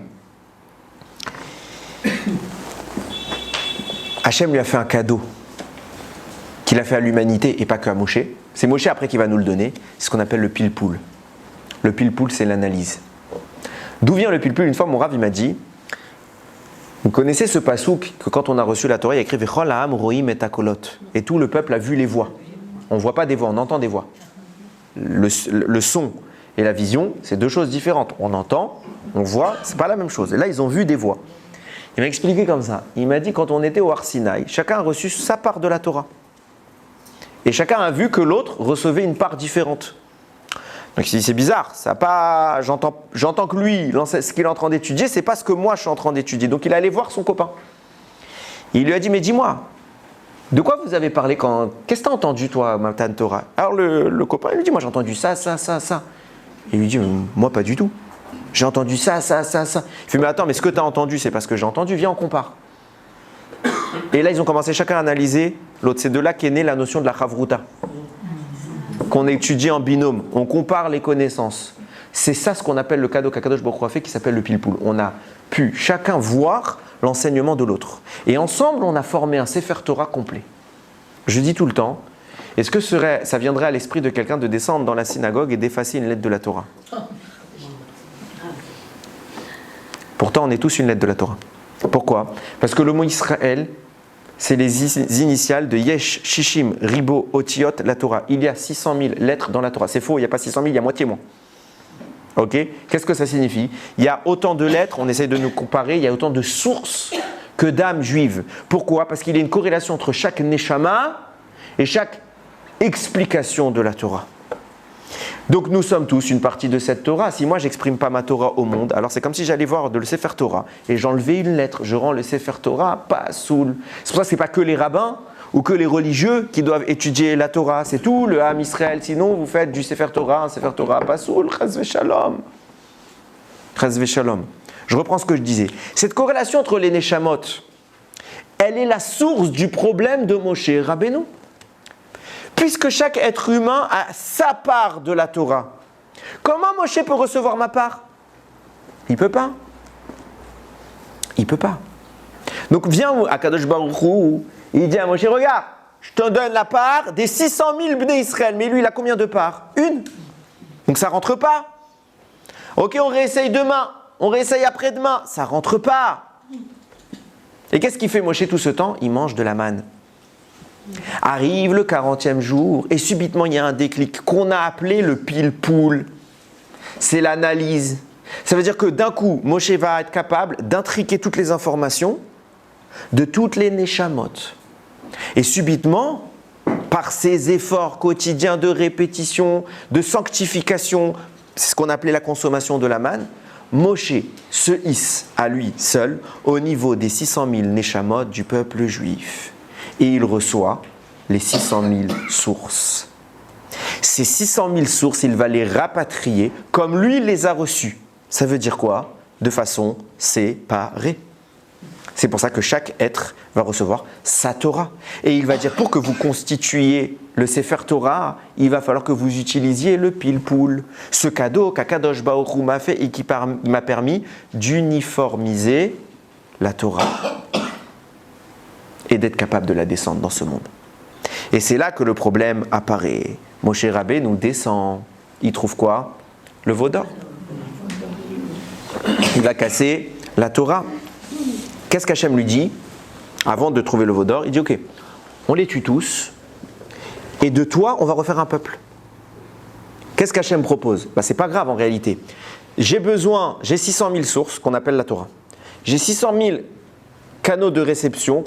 Hachem lui a fait un cadeau qu'il a fait à l'humanité et pas qu'à Moshe. C'est Moshe après qui va nous le donner. C'est ce qu'on appelle le pilpoul. Le pilpoul, c'est l'analyse. D'où vient le pilpoul? Une fois, mon Rav, il m'a dit, vous connaissez ce pasouk que quand on a reçu la Torah, il y a écrit Vechol ha'am roim et akolot. Et tout le peuple a vu les voix. On ne voit pas des voix, on entend des voix. Le son et la vision, c'est 2 choses différentes. On entend, on voit, c'est pas la même chose. Et là, ils ont vu des voix. Il m'a expliqué comme ça. Il m'a dit, quand on était au Har Sinaï, chacun a reçu sa part de la Torah. Et chacun a vu que l'autre recevait une part différente. Donc il dit, c'est bizarre, ça pas, j'entends que lui, ce qu'il est en train d'étudier, c'est pas ce que moi je suis en train d'étudier. Donc il allait voir son copain. Il lui a dit, mais dis-moi, de quoi vous avez parlé qu'est-ce que tu as entendu toi, Matan Torah? Alors le copain, il lui dit, moi j'ai entendu ça. Et il lui dit, moi pas du tout. J'ai entendu ça. Il fait, mais attends, mais ce que tu as entendu, c'est pas ce que j'ai entendu, viens on compare. Et là ils ont commencé chacun à analyser l'autre. C'est de là qu'est née la notion de la chavruta, qu'on étudie en binôme, on compare les connaissances. C'est ça ce qu'on appelle le cadeau qu'Akadosh Baruch Hu a fait, qui s'appelle le pilpoul. On a pu chacun voir l'enseignement de l'autre. Et ensemble, on a formé un Sefer Torah complet. Je dis tout le temps, est-ce que ça viendrait à l'esprit de quelqu'un de descendre dans la synagogue et d'effacer une lettre de la Torah? Pourtant, on est tous une lettre de la Torah. Pourquoi? Parce que le mot Israël, c'est les initiales de Yesh, Shishim, Ribo, Otiot, la Torah. Il y a 600 000 lettres dans la Torah. C'est faux, il n'y a pas 600 000, il y a moitié moins. Ok? Qu'est-ce que ça signifie? Il y a autant de lettres, on essaie de nous comparer, il y a autant de sources que d'âmes juives. Pourquoi? Parce qu'il y a une corrélation entre chaque neshama et chaque explication de la Torah. Donc nous sommes tous une partie de cette Torah. Si moi j'exprime pas ma Torah au monde, alors c'est comme si j'allais voir le Sefer Torah et j'enlevais une lettre. Je rends le Sefer Torah pas soul. C'est pour ça que c'est pas que les rabbins ou que les religieux qui doivent étudier la Torah. C'est tout le Ham Israël. Sinon vous faites du Sefer Torah, un Sefer Torah pas soul. Chas v'shalom. Chas v'shalom. Je reprends ce que je disais. Cette corrélation entre les neshamot, elle est la source du problème de Moshe Rabbeinu. Puisque chaque être humain a sa part de la Torah. Comment Moshe peut recevoir ma part? Il ne peut pas. Il ne peut pas. Donc viens à Kadosh Baruch Hu, il dit à Moshe, regarde, je te donne la part des 600 000 Bnei Israël. Mais lui, il a combien de parts? Une. Donc ça ne rentre pas. Ok, on réessaye demain, on réessaye après-demain, ça ne rentre pas. Et qu'est-ce qu'il fait Moshe tout ce temps? Il mange de la manne. Arrive le 40e jour et subitement il y a un déclic qu'on a appelé le pile-poule. C'est l'analyse. Ça veut dire que d'un coup, Moshe va être capable d'intriquer toutes les informations de toutes les neshamot. Et subitement, par ses efforts quotidiens de répétition, de sanctification, c'est ce qu'on appelait la consommation de la manne, Moshe se hisse à lui seul au niveau des 600 000 neshamot du peuple juif. Et il reçoit les 600 000 sources. Ces 600 000 sources, il va les rapatrier comme lui les a reçues. Ça veut dire quoi? De façon séparée. C'est pour ça que chaque être va recevoir sa Torah. Et il va dire, pour que vous constituiez le Sefer Torah, il va falloir que vous utilisiez le pile-poule. Ce cadeau qu'Akadosh Baruch Hu m'a fait et qui m'a permis d'uniformiser la Torah et d'être capable de la descendre dans ce monde. Et c'est là que le problème apparaît. Moshe Rabbeinu nous descend. Il trouve quoi? Le veau d'or. Il va casser la Torah. Qu'est-ce qu'Hachem lui dit avant de trouver le veau d'or? Il dit ok, on les tue tous et de toi on va refaire un peuple. Qu'est-ce qu'Hachem propose? C'est pas grave en réalité. J'ai 600 000 sources qu'on appelle la Torah. J'ai 600 000 canaux de réception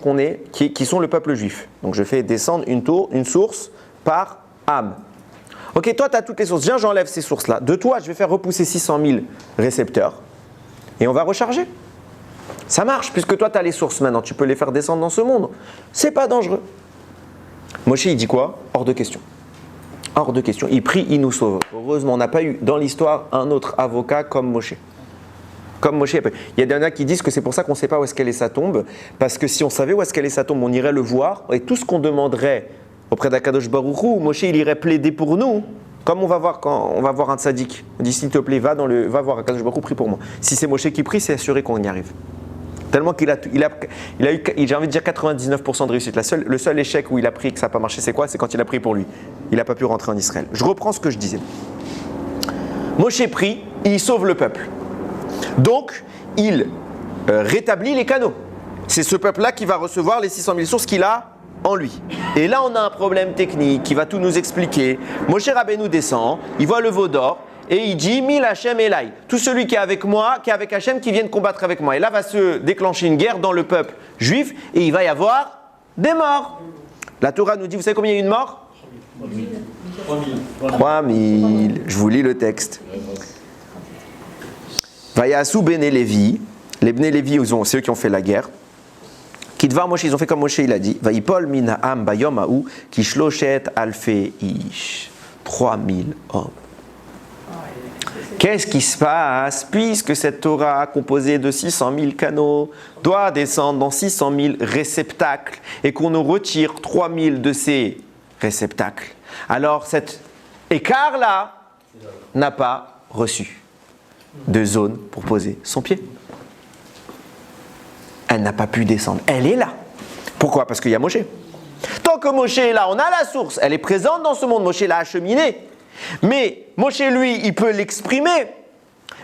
qui sont le peuple juif. Donc je fais descendre une source par âme. Ok, toi tu as toutes les sources. Viens, j'enlève ces sources-là. De toi, je vais faire repousser 600 000 récepteurs et on va recharger. Ça marche, puisque toi tu as les sources maintenant, tu peux les faire descendre dans ce monde. C'est pas dangereux. Moshe il dit quoi? Hors de question. Hors de question. Il prie, il nous sauve. Heureusement, on n'a pas eu dans l'histoire un autre avocat comme Moshe. Comme Moshe. Il y a des gens qui disent que c'est pour ça qu'on ne sait pas où est-ce qu'elle est sa tombe, parce que si on savait où est-ce qu'elle est sa tombe, on irait le voir, et tout ce qu'on demanderait auprès d'Akadosh Baruch Hu, Moshe il irait plaider pour nous, comme on va voir quand on va voir un tzaddik. On dit s'il te plaît, va voir Akadosh Baruch Hu, prie pour moi. Si c'est Moshe qui prie, c'est assuré qu'on y arrive. Tellement qu'il a eu, j'ai envie de dire 99% de réussite. Le seul échec où il a pris et que ça n'a pas marché, c'est quoi? C'est quand il a pris pour lui. Il n'a pas pu rentrer en Israël. Je reprends ce que je disais. Moshe prie, il sauve le peuple. Donc, il rétablit les canaux. C'est ce peuple-là qui va recevoir les 600 000 sources qu'il a en lui. Et là, on a un problème technique qui va tout nous expliquer. Moshe Rabbeinu descend, il voit le veau d'or. Et il dit, Mil Hachem Elai, tout celui qui est avec moi, qui est avec Hachem, qui vienne combattre avec moi. Et là va se déclencher une guerre dans le peuple juif et il va y avoir des morts. La Torah nous dit, vous savez combien il y a eu de morts? 3000. Je vous lis le texte. Vayasu Bene Levi, les Bene Levi, c'est eux qui ont fait la guerre. Kidvar Moshe, ils ont fait comme Moshe il a dit. Vaipol Mina Am Bayom Aou, Kishloshet Alfe Ish. 3000 hommes. Qu'est-ce qui se passe puisque cette Torah composée de 600 000 canaux doit descendre dans 600 000 réceptacles et qu'on nous retire 3000 de ces réceptacles? Alors cet écart-là n'a pas reçu de zone pour poser son pied. Elle n'a pas pu descendre. Elle est là. Pourquoi? Parce qu'il y a Moshe. Tant que Moshe est là, on a la source. Elle est présente dans ce monde. Moshe l'a acheminée. Mais Moshe, lui, il peut l'exprimer,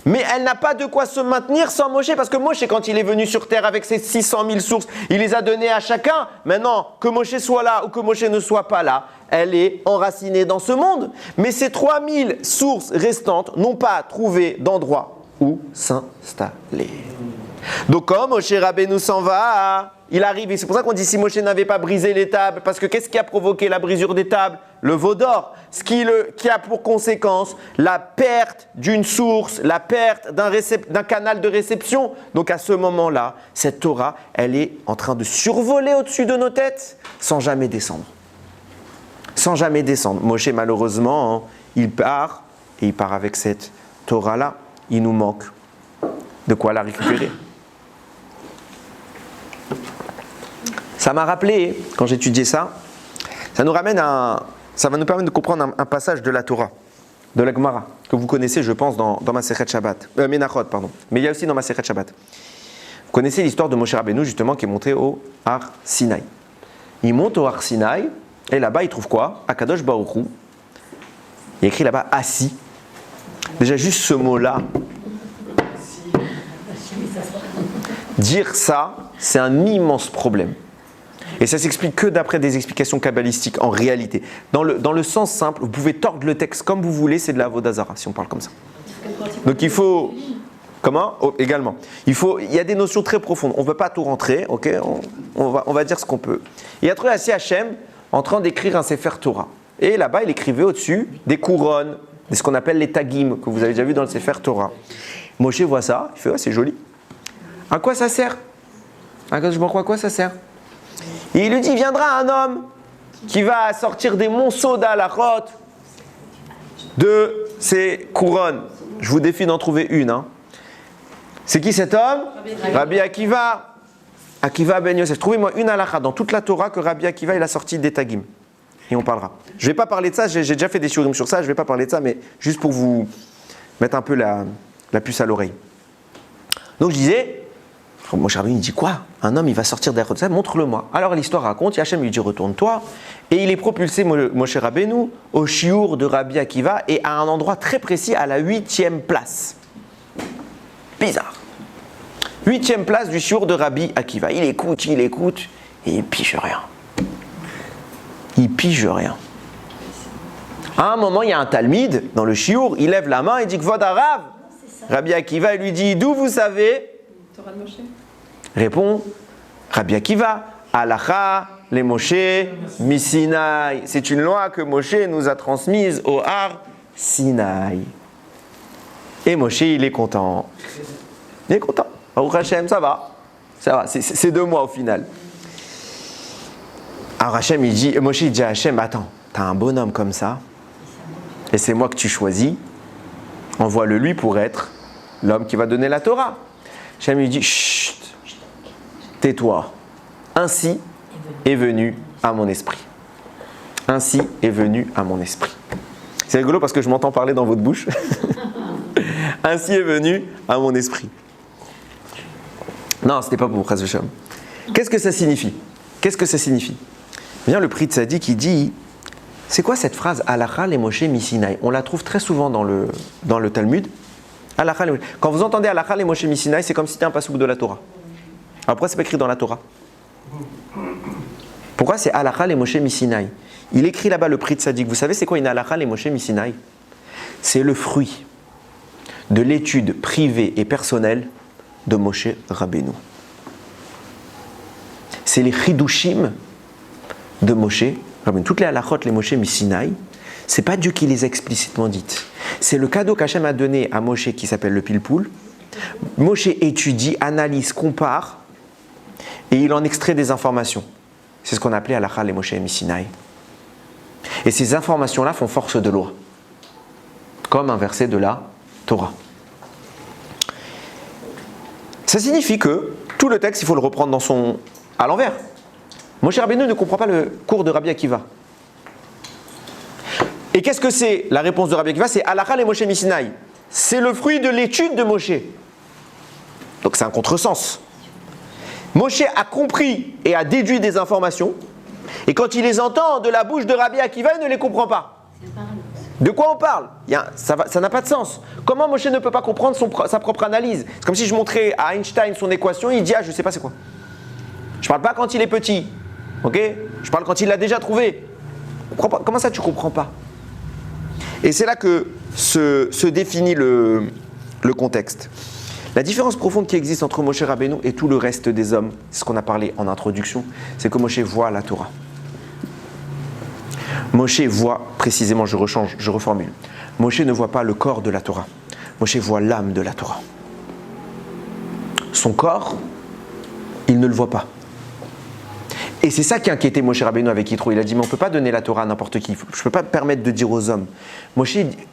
mais elle n'a pas de quoi se maintenir sans Moshe, parce que Moshe, quand il est venu sur terre avec ses 600 000 sources, il les a données à chacun. Maintenant, que Moshe soit là ou que Moshe ne soit pas là, elle est enracinée dans ce monde. Mais ces 3000 sources restantes n'ont pas trouvé d'endroit où s'installer. Donc quand Moshe Rabbeinu s'en va, il arrive, et c'est pour ça qu'on dit si Moshe n'avait pas brisé les tables, parce que qu'est-ce qui a provoqué la brisure des tables? Le veau d'or, ce qui a pour conséquence la perte d'une source, la perte d'un canal de réception. Donc à ce moment-là, cette Torah, elle est en train de survoler au-dessus de nos têtes, sans jamais descendre. Sans jamais descendre. Moshe, malheureusement, il part, et il part avec cette Torah-là. Il nous manque de quoi la récupérer. Ça m'a rappelé, quand j'étudiais ça, ça va nous permettre de comprendre un passage de la Torah, de la Gemara, que vous connaissez, je pense, dans Masechet Shabbat. Menachot, pardon. Mais il y a aussi dans Masechet Shabbat. Vous connaissez l'histoire de Moshe Rabbeinu justement qui est monté au Har Sinaï. Il monte au Har Sinaï et là-bas il trouve quoi? Akadosh Baruch Hu. Il y a écrit là-bas assis. Déjà juste ce mot-là. Dire ça, c'est un immense problème. Et ça s'explique que d'après des explications kabbalistiques en réalité. Dans le sens simple, vous pouvez tordre le texte comme vous voulez, c'est de la Avodazara si on parle comme ça. Donc il faut... Comment? Également. Il y a des notions très profondes. On ne peut pas tout rentrer, ok? On va dire ce qu'on peut. Il a trouvé assis Hachem en train d'écrire un Sefer Torah. Et là-bas, il écrivait au-dessus des couronnes, ce qu'on appelle les tagim, que vous avez déjà vu dans le Sefer Torah. Moshe voit ça, il fait, c'est joli. À quoi ça sert? À quoi ça sert? Et il lui dit, viendra un homme qui va sortir des monceaux d'Alachot de ces couronnes. Je vous défie d'en trouver une. Hein. C'est qui cet homme? Rabbi Akiva. Akiva ben Yosef. Trouvez-moi une halakha dans toute la Torah que Rabbi Akiva il a sorti des tagim. Et on parlera. Je ne vais pas parler de ça, j'ai déjà fait des shurim sur ça, je ne vais pas parler de ça, mais juste pour vous mettre un peu la puce à l'oreille. Donc je disais, Moshe Rabbeinu il dit quoi? Un homme il va sortir derrière ça, montre-le-moi. Alors l'histoire raconte, Hachem lui dit retourne-toi, et il est propulsé Moshe Rabbeinu au shiur de Rabbi Akiva et à un endroit très précis à la 8e place. Bizarre. 8e place du shiur de Rabbi Akiva. Il écoute, et il pige rien. Il pige rien. À un moment, il y a un talmide dans le shiur, il lève la main et dit Kvod Harav. Rabbi Akiva lui dit d'où vous savez? Torah de Moshe. Répond Rabbi Akiva, Halacha les Moshe Misinaï. C'est une loi que Moshe nous a transmise au Har Sinaï. Et Moshe, il est content. Il est content. Baruch Hashem, ça va. C'est 2 mois au final. Alors Hachem, Moshe il dit à Hachem, attends, t'as un bonhomme comme ça, et c'est moi que tu choisis, envoie-le lui pour être l'homme qui va donner la Torah. Hachem lui dit, chut, tais-toi. Ainsi est venu à mon esprit. Ainsi est venu à mon esprit. C'est rigolo parce que je m'entends parler dans votre bouche. Ainsi est venu à mon esprit. Non, ce n'est pas pour Chas v'Shalom. Qu'est-ce que ça signifie? Bien, le prix de Tzadik qui dit, c'est quoi cette phrase Halacha les Moshe Misinaï? On la trouve très souvent dans le Talmud. Quand vous entendez Halacha les Moshe Misinaï, c'est comme si c'était un pasouk de la Torah. Alors pourquoi c'est pas écrit dans la Torah? Pourquoi c'est Halacha les Moshe Misinaï? Il écrit là-bas le prix de Tzadik. Vous savez c'est quoi une Halacha les Moshe Misinaï? C'est le fruit de l'étude privée et personnelle de Moshe Rabbeinu. C'est les chidushim de Moshe Rabbeinu. Toutes les halachot, les Moshe Misinaï, c'est pas Dieu qui les a explicitement dites. C'est le cadeau qu'Hachem a donné à Moshe qui s'appelle le pilpoul. Moshe étudie, analyse, compare et il en extrait des informations. C'est ce qu'on appelait halacha les Moshe Misinaï. Et ces informations-là font force de loi, comme un verset de la Torah. Ça signifie que tout le texte, il faut le reprendre à l'envers. Moshe Rabbeinu ne comprend pas le cours de Rabbi Akiva. Et qu'est-ce que c'est? La réponse de Rabbi Akiva, c'est Halacha les Moshe Misinaï. C'est le fruit de l'étude de Moshe. Donc c'est un contresens. Moshe a compris et a déduit des informations, et quand il les entend de la bouche de Rabbi Akiva, il ne les comprend pas. De quoi on parle? Ça n'a pas de sens. Comment Moshe ne peut pas comprendre sa propre analyse? C'est comme si je montrais à Einstein son équation, il dit je ne sais pas c'est quoi. Je ne parle pas quand il est petit, ok? Je parle quand il l'a déjà trouvé. Comment ça tu ne comprends pas? Et c'est là que se définit le contexte. La différence profonde qui existe entre Moshe Rabbeinu et tout le reste des hommes, c'est ce qu'on a parlé en introduction, c'est que Moshe voit la Torah. Moshe voit, précisément, je reformule. Moshe ne voit pas le corps de la Torah. Moshe voit l'âme de la Torah. Son corps, il ne le voit pas. Et c'est ça qui a inquiété Moshe Rabbeinu avec Yitro. Il a dit, mais on ne peut pas donner la Torah à n'importe qui. Je ne peux pas me permettre de dire aux hommes.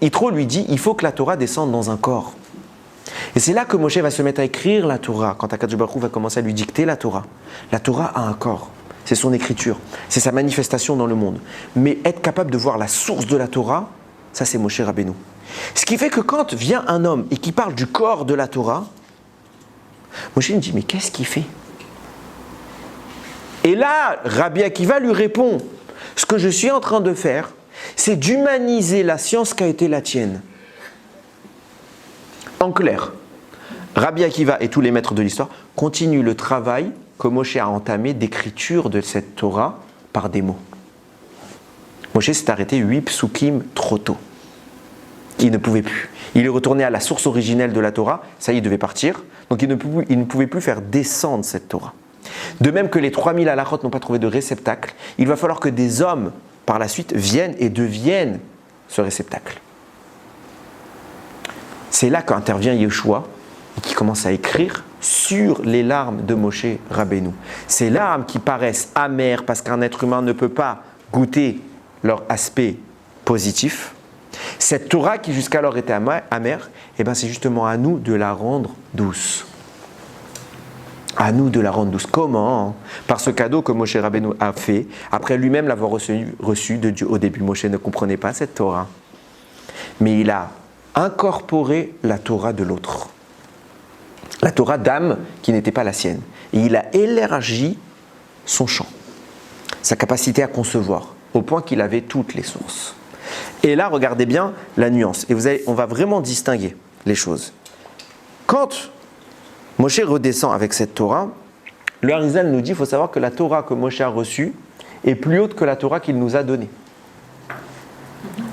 Yitro lui dit, il faut que la Torah descende dans un corps. Et c'est là que Moshe va se mettre à écrire la Torah, quand Akadosh Baruch Hu va commencer à lui dicter la Torah. La Torah a un corps. C'est son écriture, c'est sa manifestation dans le monde. Mais être capable de voir la source de la Torah, ça c'est Moshe Rabbeinu. Ce qui fait que quand vient un homme et qui parle du corps de la Torah, Moshe me dit, mais qu'est-ce qu'il fait? Et là, Rabbi Akiva lui répond, ce que je suis en train de faire, c'est d'humaniser la science qui a été la tienne. En clair, Rabbi Akiva et tous les maîtres de l'histoire continuent le travail que Moshe a entamé d'écriture de cette Torah par des mots. Moshe s'est arrêté 8 psukim trop tôt. Il ne pouvait plus. Il est retourné à la source originelle de la Torah, ça y est, il devait partir, donc il ne pouvait plus faire descendre cette Torah. De même que les 3000 halachot n'ont pas trouvé de réceptacle, il va falloir que des hommes, par la suite, viennent et deviennent ce réceptacle. C'est là qu'intervient Yeshua et qui commence à écrire sur les larmes de Moshe Rabbeinu. Ces larmes qui paraissent amères parce qu'un être humain ne peut pas goûter leur aspect positif, cette Torah qui jusqu'alors était amère, eh ben c'est justement à nous de la rendre douce. À nous de la rendre douce. Comment? Par ce cadeau que Moshe Rabbeinu a fait, après lui-même l'avoir reçu de Dieu. Au début, Moshe ne comprenait pas cette Torah. Mais il a incorporé la Torah de l'autre. La Torah d'âme qui n'était pas la sienne. Et il a élargi son champ, sa capacité à concevoir, au point qu'il avait toutes les sources. Et là, regardez bien la nuance. Et on va vraiment distinguer les choses. Quand Moshe redescend avec cette Torah, le Harizal nous dit, il faut savoir que la Torah que Moshe a reçue est plus haute que la Torah qu'il nous a donnée.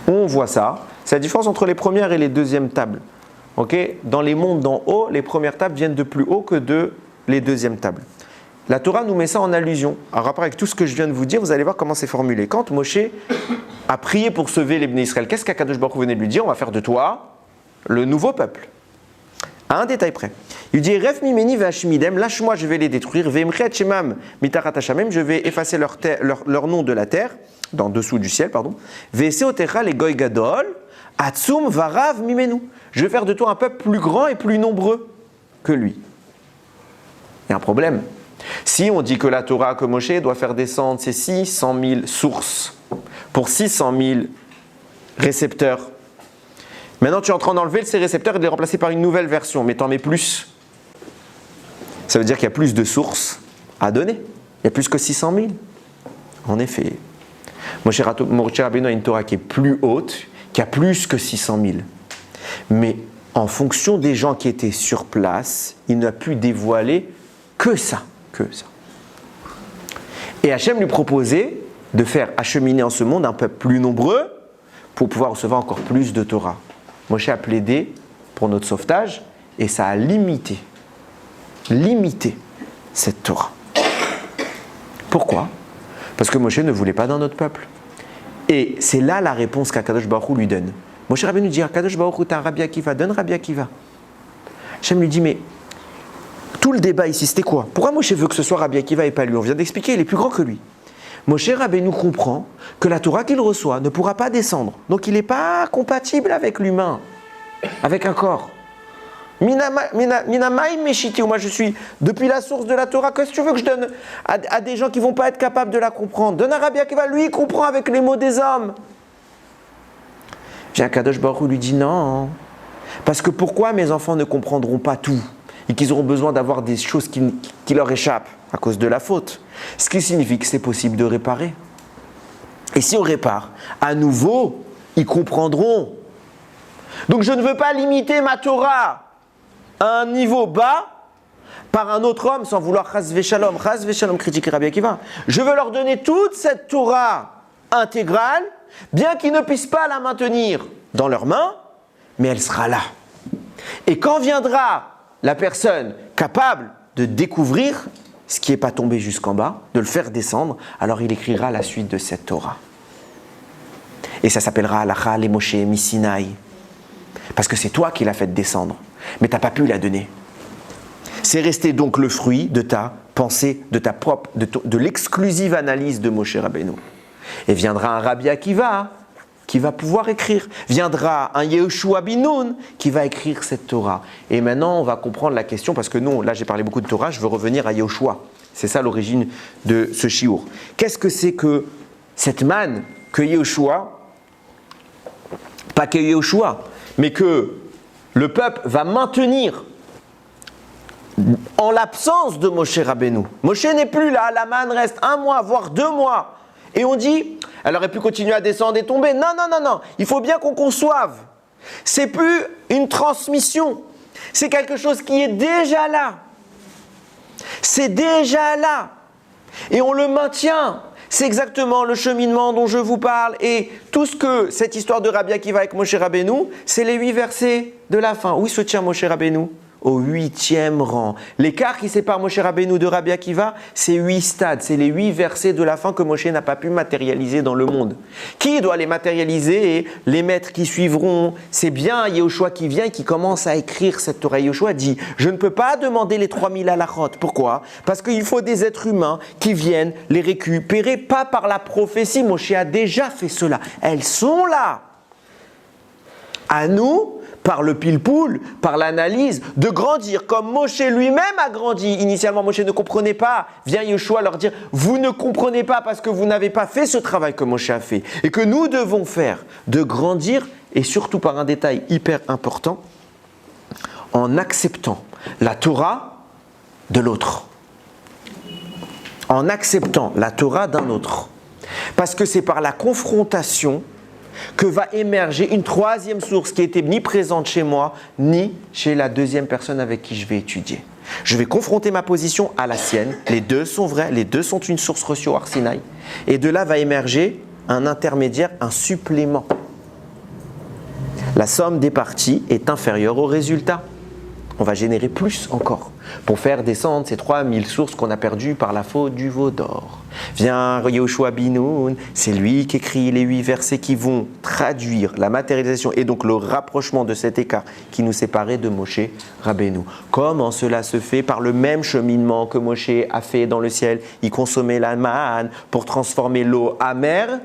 On voit ça. C'est la différence entre les premières et les deuxièmes tables. Okay? Dans les mondes d'en haut, les premières tables viennent de plus haut que les deuxièmes tables. La Torah nous met ça en allusion. En rapport avec tout ce que je viens de vous dire, vous allez voir comment c'est formulé. Quand Moshe a prié pour sauver les Bnei Israël, qu'est-ce qu'Akadosh Baruch Hu venait de lui dire? On va faire de toi le nouveau peuple. À un détail près. Il dit Ref mimeni ve'ashmidem, lâche-moi, je vais les détruire. Ve'emchet shemam mitarat hashamem, je vais effacer leur nom de la terre, dans dessous du ciel, pardon. Ve'seotecha les goy gadol, atzum varav mimenu. Je vais faire de toi un peuple plus grand et plus nombreux que lui. Il y a un problème. Si on dit que la Torah que Moshe doit faire descendre, c'est 600 000 sources pour 600 000 récepteurs. Maintenant, tu es en train d'enlever ces récepteurs et de les remplacer par une nouvelle version, mais tu en mets plus. Ça veut dire qu'il y a plus de sources à donner. Il y a plus que 600 000. En effet, Moshe Rabbeinu a une Torah qui est plus haute, qui a plus que 600 000. Mais en fonction des gens qui étaient sur place, il n'a pu dévoiler que ça. Et Hachem lui proposait de faire acheminer en ce monde un peuple plus nombreux pour pouvoir recevoir encore plus de Torah. Moshe a plaidé pour notre sauvetage et ça a limité cette Torah. Pourquoi? Parce que Moshe ne voulait pas dans notre peuple. Et c'est là la réponse qu'Akadosh Baruch Hu lui donne. Moshe Rabbeinu dit Akadosh Baruch Hu, t'as un Rabbi Akiva, donne Rabbi Akiva. Hachem lui dit mais tout le débat ici, c'était quoi? Pourquoi Moshe veut que ce soit Rabbi Akiva et pas lui? On vient d'expliquer, il est plus grand que lui. Moshe Rabbeinu comprend que la Torah qu'il reçoit ne pourra pas descendre. Donc il n'est pas compatible avec l'humain, avec un corps. Minamai meshiti, moi je suis depuis la source de la Torah. Qu'est-ce que tu veux que je donne à des gens qui ne vont pas être capables de la comprendre? Donne à Rabbi Akiva, lui il comprend avec les mots des hommes. Bien Kadosh Baruch Hu lui dit non. Parce que pourquoi mes enfants ne comprendront pas tout et qu'ils auront besoin d'avoir des choses qui leur échappent à cause de la faute? Ce qui signifie que c'est possible de réparer. Et si on répare, à nouveau, ils comprendront. Donc je ne veux pas limiter ma Torah à un niveau bas par un autre homme sans vouloir chas v'shalom critiquer Rabbi Akiva. Je veux leur donner toute cette Torah intégrale, bien qu'ils ne puissent pas la maintenir dans leurs mains, mais elle sera là. Et quand viendra la personne capable de découvrir ce qui n'est pas tombé jusqu'en bas, de le faire descendre, alors il écrira la suite de cette Torah. Et ça s'appellera Halacha le Moshe Misinaï. Parce que c'est toi qui l'as fait descendre, mais tu n'as pas pu la donner. C'est resté donc le fruit de ta pensée, de l'exclusive analyse de Moshe Rabbeinu. Et viendra un Rabbi Akiva qui va pouvoir écrire. Viendra un Yehoshua bin Nun qui va écrire cette Torah. Et maintenant, on va comprendre la question, parce que non, là j'ai parlé beaucoup de Torah, je veux revenir à Yehoshua. C'est ça l'origine de ce shiur. Qu'est-ce que c'est que cette manne que Yehoshua, pas que Yehoshua, mais que le peuple va maintenir en l'absence de Moshe Rabbeinu. Moshe n'est plus là, la manne reste 1 mois, voire 2 mois. Et on dit, elle aurait pu continuer à descendre et tomber. Non, non, non, non. Il faut bien qu'on conçoive. C'est plus une transmission. C'est quelque chose qui est déjà là. C'est déjà là. Et on le maintient. C'est exactement le cheminement dont je vous parle. Et tout ce que cette histoire de Rabbi Akiva avec Moshe Rabbeinu, c'est les 8 versets de la fin. Où se tient Moshe Rabbeinu ? Au 8e rang. L'écart qui sépare Moshe Rabbeinu de Rabbi Akiva, c'est 8 stades. C'est les 8 versets de la fin que Moshe n'a pas pu matérialiser dans le monde. Qui doit les matérialiser et les maîtres qui suivront? C'est bien Yehoshua qui vient et qui commence à écrire cette Torah. Yehoshua dit, je ne peux pas demander les 3000 halachot. Pourquoi? Parce qu'il faut des êtres humains qui viennent les récupérer, pas par la prophétie. Moshe a déjà fait cela. Elles sont là. À nous, par le pile-poule, par l'analyse, de grandir comme Moshe lui-même a grandi. Initialement, Moshe ne comprenait pas. Vient Yehoshua leur dire, vous ne comprenez pas parce que vous n'avez pas fait ce travail que Moshe a fait. Et que nous devons faire, de grandir, et surtout par un détail hyper important, en acceptant la Torah de l'autre. En acceptant la Torah d'un autre. Parce que c'est par la confrontation que va émerger une 3e source qui n'était ni présente chez moi, ni chez la 2e personne avec qui je vais étudier. Je vais confronter ma position à la sienne. Les deux sont vrais, les deux sont une source reçue au Har Sinaï. Et de là va émerger un intermédiaire, un supplément. La somme des parties est inférieure au résultat. On va générer plus encore pour faire descendre ces 3000 sources qu'on a perdues par la faute du veau d'or. Vient Yehoshua Binoun, c'est lui qui écrit les 8 versets qui vont traduire la matérialisation et donc le rapprochement de cet écart qui nous séparait de Moshe Rabbeinu. Comment cela se fait? Par le même cheminement que Moshe a fait dans le ciel. Il consommait la manne pour transformer l'eau amère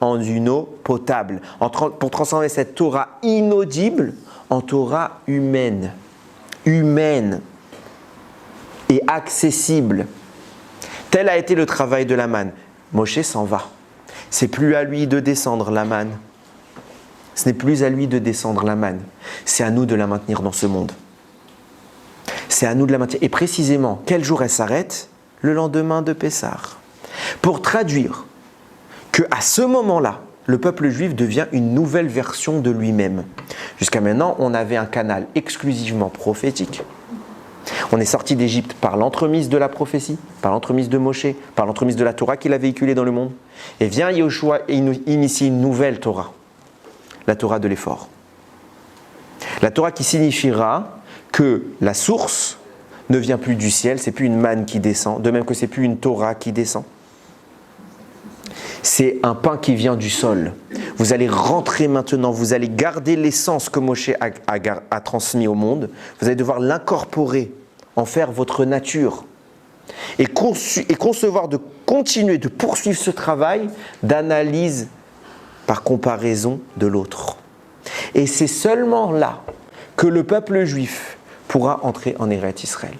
en une eau potable, pour transformer cette Torah inaudible en Torah humaine et accessible. Tel a été le travail de la manne. Moshe s'en va. C'est plus à lui de descendre la manne. Ce n'est plus à lui de descendre la manne. C'est à nous de la maintenir dans ce monde. C'est à nous de la maintenir. Et précisément, quel jour elle s'arrête? Le lendemain de Pessah. Pour traduire qu'à ce moment-là, le peuple juif devient une nouvelle version de lui-même. Jusqu'à maintenant, on avait un canal exclusivement prophétique. On est sorti d'Égypte par l'entremise de la prophétie, par l'entremise de Moshe, par l'entremise de la Torah qu'il a véhiculée dans le monde. Et vient Yehoshua et initie une nouvelle Torah, la Torah de l'effort. La Torah qui signifiera que la source ne vient plus du ciel, c'est plus une manne qui descend, de même que c'est plus une Torah qui descend. C'est un pain qui vient du sol. Vous allez rentrer maintenant, vous allez garder l'essence que Moshe a transmis au monde. Vous allez devoir l'incorporer, en faire votre nature. Et concevoir de continuer, de poursuivre ce travail d'analyse par comparaison de l'autre. Et c'est seulement là que le peuple juif pourra entrer en Eretz Israël.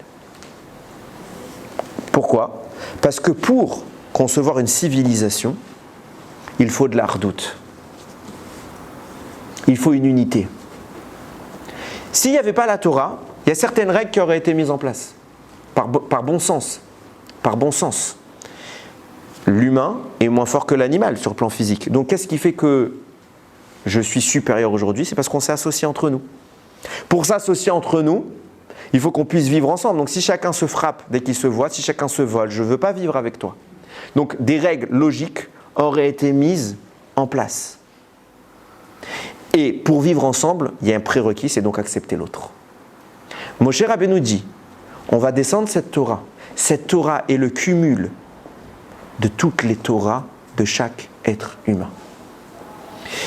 Pourquoi? Parce que pour concevoir une civilisation, il faut de l'ardoute. Il faut une unité. S'il n'y avait pas la Torah, il y a certaines règles qui auraient été mises en place, par bon sens. Par bon sens. L'humain est moins fort que l'animal sur le plan physique. Donc qu'est-ce qui fait que je suis supérieur aujourd'hui? C'est parce qu'on s'est associés entre nous. Pour s'associer entre nous, il faut qu'on puisse vivre ensemble. Donc si chacun se frappe dès qu'il se voit, si chacun se vole, je ne veux pas vivre avec toi. Donc des règles logiques auraient été mises en place. Et pour vivre ensemble, il y a un prérequis, c'est donc accepter l'autre. Moshe Rabbeinu dit, on va descendre cette Torah. Cette Torah est le cumul de toutes les Torahs de chaque être humain.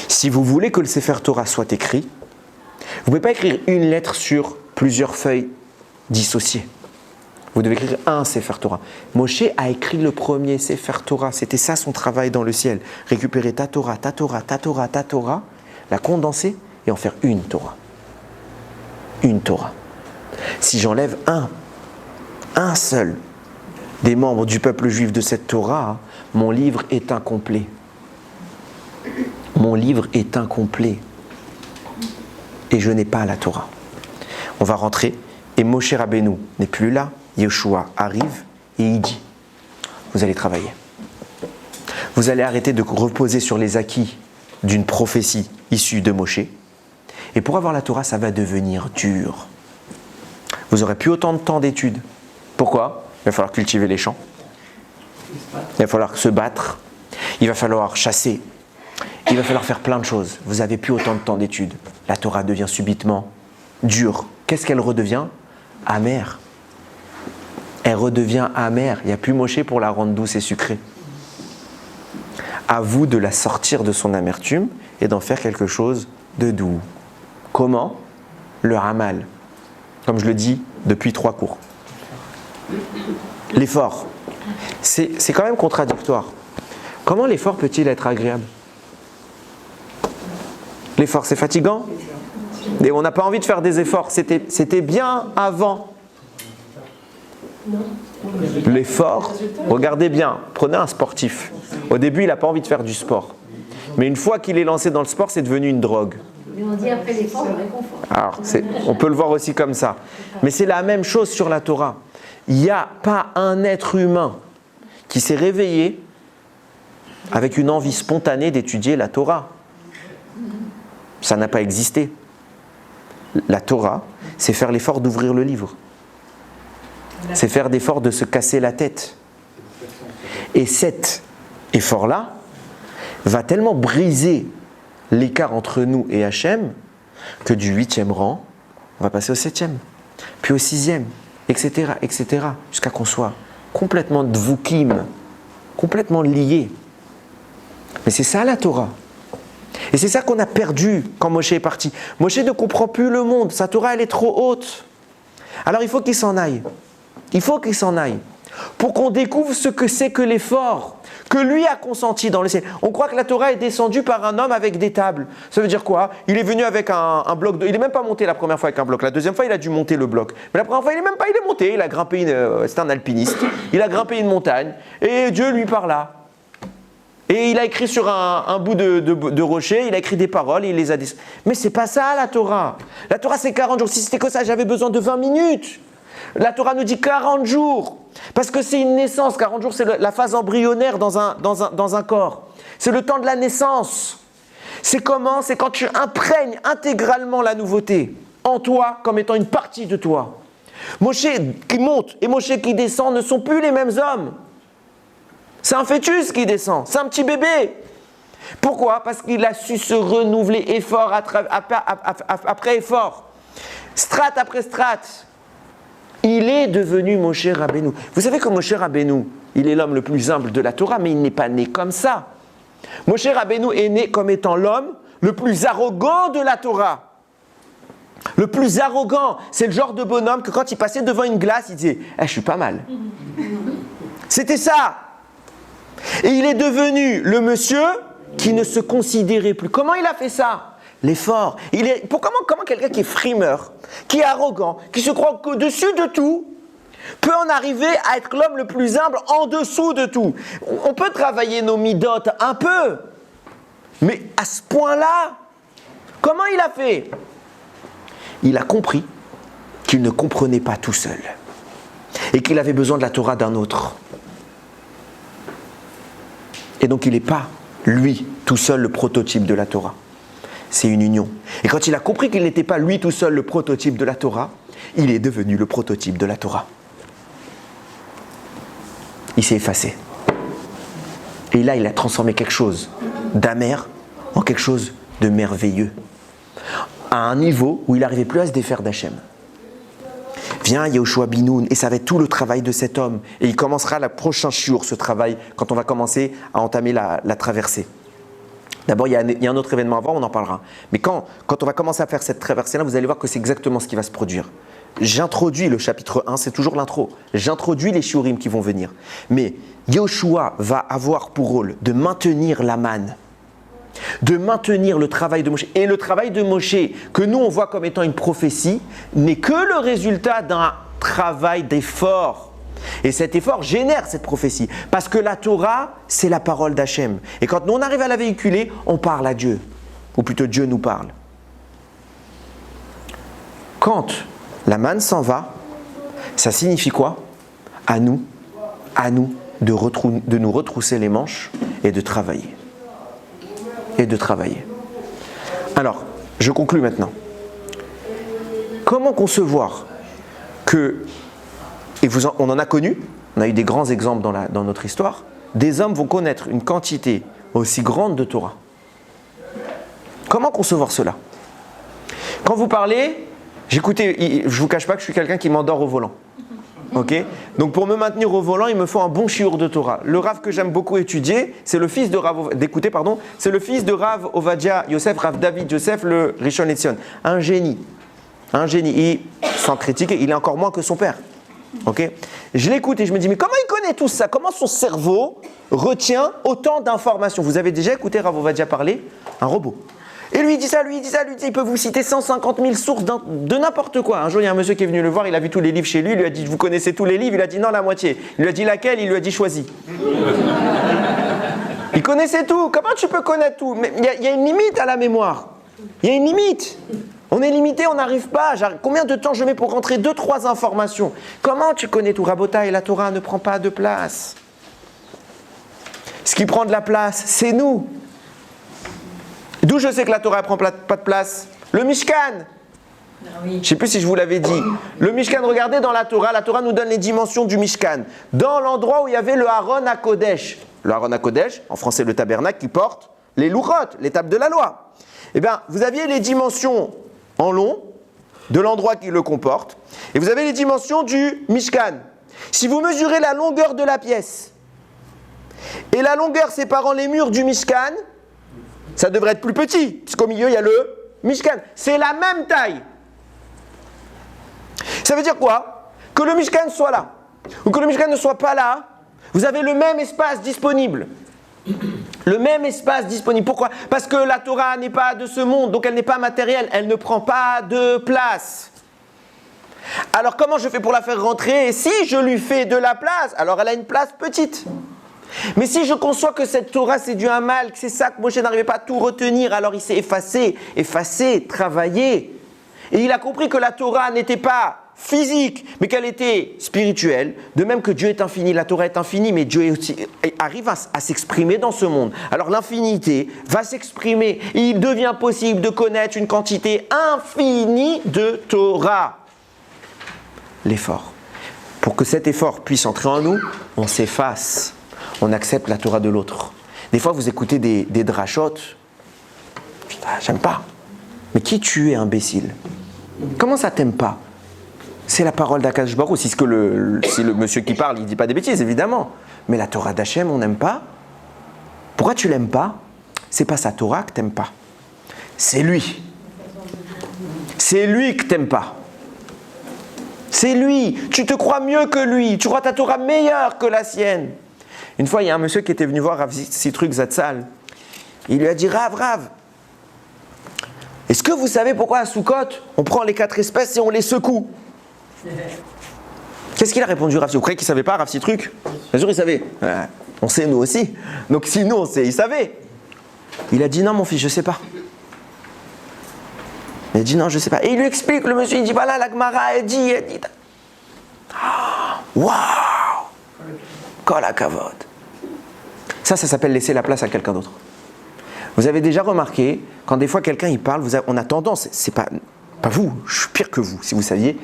Si vous voulez que le Sefer Torah soit écrit, vous ne pouvez pas écrire une lettre sur plusieurs feuilles dissociées. Vous devez écrire un Sefer Torah. Moshe a écrit le premier Sefer Torah. C'était ça son travail dans le ciel. Récupérer ta Torah, ta Torah, ta Torah, ta Torah, la condenser et en faire une Torah. Une Torah. Si j'enlève un seul des membres du peuple juif de cette Torah, mon livre est incomplet. Mon livre est incomplet. Et je n'ai pas la Torah. On va rentrer Et Moshe Rabbeinu n'est plus là. Yeshua arrive et il dit, vous allez travailler. Vous allez arrêter de reposer sur les acquis d'une prophétie issue de Moshe. Et pour avoir la Torah, ça va devenir dur. Vous n'aurez plus autant de temps d'études. Pourquoi ? Il va falloir cultiver les champs. Il va falloir se battre. Il va falloir chasser. Il va falloir faire plein de choses. Vous n'avez plus autant de temps d'études. La Torah devient subitement dure. Qu'est-ce qu'elle redevient ? Amère. Elle redevient amère. Il n'y a plus Moshe pour la rendre douce et sucrée. À vous de la sortir de son amertume et d'en faire quelque chose de doux. Comment ? Le Hamal. Comme je le dis depuis 3 cours. L'effort. C'est quand même contradictoire. Comment l'effort peut-il être agréable ? L'effort, c'est fatigant ? Et on n'a pas envie de faire des efforts. C'était bien avant. L'effort, regardez bien, prenez un sportif. Au début, il n'a pas envie de faire du sport. Mais une fois qu'il est lancé dans le sport, c'est devenu une drogue. Mais on dit après l'effort, le réconfort. Alors, on peut le voir aussi comme ça. Mais c'est la même chose sur la Torah. Il n'y a pas un être humain qui s'est réveillé avec une envie spontanée d'étudier la Torah. Ça n'a pas existé. La Torah, c'est faire l'effort d'ouvrir le livre. C'est faire l'effort de se casser la tête. Et cet effort-là va tellement briser l'écart entre nous et Hachem que du 8e rang, on va passer au 7e, puis au 6e, etc., jusqu'à qu'on soit complètement dvoukim, complètement liés. Mais c'est ça la Torah. Et c'est ça qu'on a perdu quand Moshe est parti. Moshe ne comprend plus le monde, sa Torah elle est trop haute. Alors il faut qu'il s'en aille. Il faut qu'il s'en aille. Pour qu'on découvre ce que c'est que l'effort que lui a consenti dans le ciel. On croit que la Torah est descendue par un homme avec des tables. Ça veut dire quoi ? Il est venu avec un bloc. Il n'est même pas monté la première fois avec un bloc. La deuxième fois, il a dû monter le bloc. Mais la première fois, il est monté. Il a grimpé. C'est un alpiniste. Il a grimpé une montagne. Et Dieu lui parla. Et il a écrit sur un bout de rocher. Il a écrit des paroles. Et il les a. Mais c'est pas ça la Torah. La Torah, c'est 40 jours. Si c'était que ça, j'avais besoin de 20 minutes. La Torah nous dit 40 jours, parce que c'est une naissance. 40 jours, c'est la phase embryonnaire dans un corps. C'est le temps de la naissance. C'est comment ? C'est quand tu imprègnes intégralement la nouveauté en toi comme étant une partie de toi. Moshe qui monte et Moshe qui descend ne sont plus les mêmes hommes. C'est un fœtus qui descend, c'est un petit bébé. Pourquoi ? Parce qu'il a su se renouveler effort après effort, strate après strate. Il est devenu Moshe Rabbeinu. Vous savez que Moshe Rabbeinu, il est l'homme le plus humble de la Torah, mais il n'est pas né comme ça. Moshe Rabbeinu est né comme étant l'homme le plus arrogant de la Torah. Le plus arrogant, c'est le genre de bonhomme que quand il passait devant une glace, il disait « je suis pas mal ». C'était ça. Et il est devenu le monsieur qui ne se considérait plus. Comment il a fait ça ? L'effort. Comment quelqu'un qui est frimeur, qui est arrogant, qui se croit qu'au-dessus de tout, peut en arriver à être l'homme le plus humble en dessous de tout ? On peut travailler nos midotes un peu, mais à ce point-là, comment il a fait ? Il a compris qu'il ne comprenait pas tout seul et qu'il avait besoin de la Torah d'un autre. Et donc il n'est pas, lui, tout seul le prototype de la Torah. C'est une union. Et quand il a compris qu'il n'était pas lui tout seul le prototype de la Torah, il est devenu le prototype de la Torah. Il s'est effacé. Et là, il a transformé quelque chose d'amer en quelque chose de merveilleux. À un niveau où il n'arrivait plus à se défaire d'Hachem. Vient Yehoshua Binoun, et ça va être tout le travail de cet homme. Et il commencera le prochain shiur, ce travail, quand on va commencer à entamer la traversée. D'abord, il y a un autre événement avant, on en parlera. Mais quand on va commencer à faire cette traversée-là, vous allez voir que c'est exactement ce qui va se produire. J'introduis le chapitre 1, c'est toujours l'intro. J'introduis les shiurim qui vont venir. Mais Yehoshua va avoir pour rôle de maintenir la manne, de maintenir le travail de Moshe. Et le travail de Moshe, que nous on voit comme étant une prophétie, n'est que le résultat d'un travail d'effort. Et cet effort génère cette prophétie. Parce que la Torah, c'est la parole d'Hachem. Et quand nous on arrive à la véhiculer, on parle à Dieu. Ou plutôt Dieu nous parle. Quand la manne s'en va, ça signifie quoi? À nous de nous retrousser les manches et de travailler. Alors, je conclus maintenant. Comment concevoir que, on en a connu, on a eu des grands exemples dans notre histoire, des hommes vont connaître une quantité aussi grande de Torah. Comment concevoir cela? Quand vous parlez, j'écoutais, je vous cache pas que je suis quelqu'un qui m'endort au volant. Ok? Donc pour me maintenir au volant, il me faut un bon shiur de Torah. Le Rav que j'aime beaucoup étudier, c'est le fils de Rav, c'est le fils de Rav Ovadia Yosef, Rav David Yosef, le Rishon LeZion. Un génie. Et sans critiquer, il est encore moins que son père. Ok? Je l'écoute et je me dis, mais comment il connaît tout ça? Comment son cerveau retient autant d'informations? Vous avez déjà écouté Rav Ovadia parler? Un robot. Et lui, il dit ça, il peut vous citer 150 000 sources de n'importe quoi. Un jour, il y a un monsieur qui est venu le voir, il a vu tous les livres chez lui, il lui a dit, vous connaissez tous les livres? Il a dit non, la moitié. Il lui a dit laquelle? Il lui a dit choisis. Il connaissait tout. Comment tu peux connaître tout? Mais il y a une limite à la mémoire. Il y a une limite. On est limité, on n'arrive pas. Combien de temps je mets pour rentrer 2-3 informations? Comment tu connais tout? Rabota, et la Torah ne prend pas de place. Ce qui prend de la place, c'est nous. D'où je sais que la Torah ne prend pas de place? Le Mishkan. Je ne sais plus si je vous l'avais dit. Le Mishkan, regardez dans la Torah nous donne les dimensions du Mishkan. Dans l'endroit où il y avait le Aaron HaKodesh. Le Aaron HaKodesh, en français le tabernacle, qui porte les louchot, les tables de la loi. Eh bien, vous aviez les dimensions en long de l'endroit qui le comporte. Et vous avez les dimensions du Mishkan. Si vous mesurez la longueur de la pièce et la longueur séparant les murs du Mishkan, ça devrait être plus petit, puisqu'au milieu, il y a le Mishkan. C'est la même taille. Ça veut dire quoi? Que le Mishkan soit là, ou que le Mishkan ne soit pas là, vous avez le même espace disponible. Le même espace disponible. Pourquoi? Parce que la Torah n'est pas de ce monde, donc elle n'est pas matérielle, elle ne prend pas de place. Alors comment je fais pour la faire rentrer? Si je lui fais de la place, alors elle a une place petite. Mais si je conçois que cette Torah c'est du Hamal, que c'est ça que Moshe n'arrivait pas à tout retenir, alors il s'est effacé, travaillé. Et il a compris que la Torah n'était pas physique, mais qu'elle était spirituelle. De même que Dieu est infini, la Torah est infinie, mais Dieu arrive à s'exprimer dans ce monde. Alors l'infinité va s'exprimer et il devient possible de connaître une quantité infinie de Torah. L'effort. Pour que cet effort puisse entrer en nous, on s'efface. On accepte la Torah de l'autre. Des fois, vous écoutez des drachotes. Putain, j'aime pas. Mais qui tu es, imbécile? Comment ça t'aime pas? C'est la parole d'Akadosh Baruch Hu. Si le monsieur qui parle, il dit pas des bêtises, évidemment. Mais la Torah d'Hachem, on n'aime pas. Pourquoi tu l'aimes pas? C'est pas sa Torah que t'aimes pas. C'est lui. C'est lui que t'aimes pas. C'est lui. Tu te crois mieux que lui. Tu crois ta Torah meilleure que la sienne. Une fois, il y a un monsieur qui était venu voir Rav Sitruk Zatzal. Il lui a dit, Rav, est-ce que vous savez pourquoi à Soukot, on prend les 4 espèces et on les secoue? Qu'est-ce qu'il a répondu, Rav? Vous croyez qu'il ne savait pas, Rav Sitruk? Bien sûr, il savait. On sait, nous aussi. Donc si nous, on sait, il savait. Il a dit, non, mon fils, je ne sais pas. Il a dit, non, je ne sais pas. Et il lui explique, le monsieur, il dit, voilà, la Gemara, elle dit. Waouh! Kol hakavod. Ça s'appelle laisser la place à quelqu'un d'autre. Vous avez déjà remarqué, quand des fois quelqu'un il parle, on a tendance, c'est pas vous, je suis pire que vous, si vous saviez,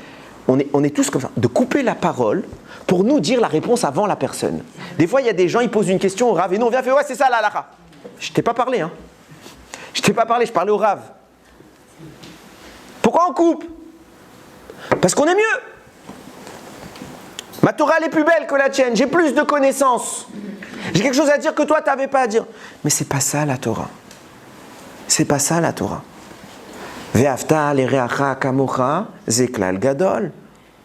on est tous comme ça, de couper la parole pour nous dire la réponse avant la personne. Des fois, il y a des gens, ils posent une question au Rav, et nous on vient faire, ouais, c'est ça la halakha. Je t'ai pas parlé, hein. Je t'ai pas parlé, je parlais au Rav. Pourquoi on coupe? Parce qu'on est mieux. Ma Torah, elle est plus belle que la tienne. J'ai plus de connaissances. J'ai quelque chose à dire que toi, tu n'avais pas à dire. Mais c'est pas ça la Torah. C'est pas ça la Torah. Ve'afta l'ereacha kamocha zeklal gadol.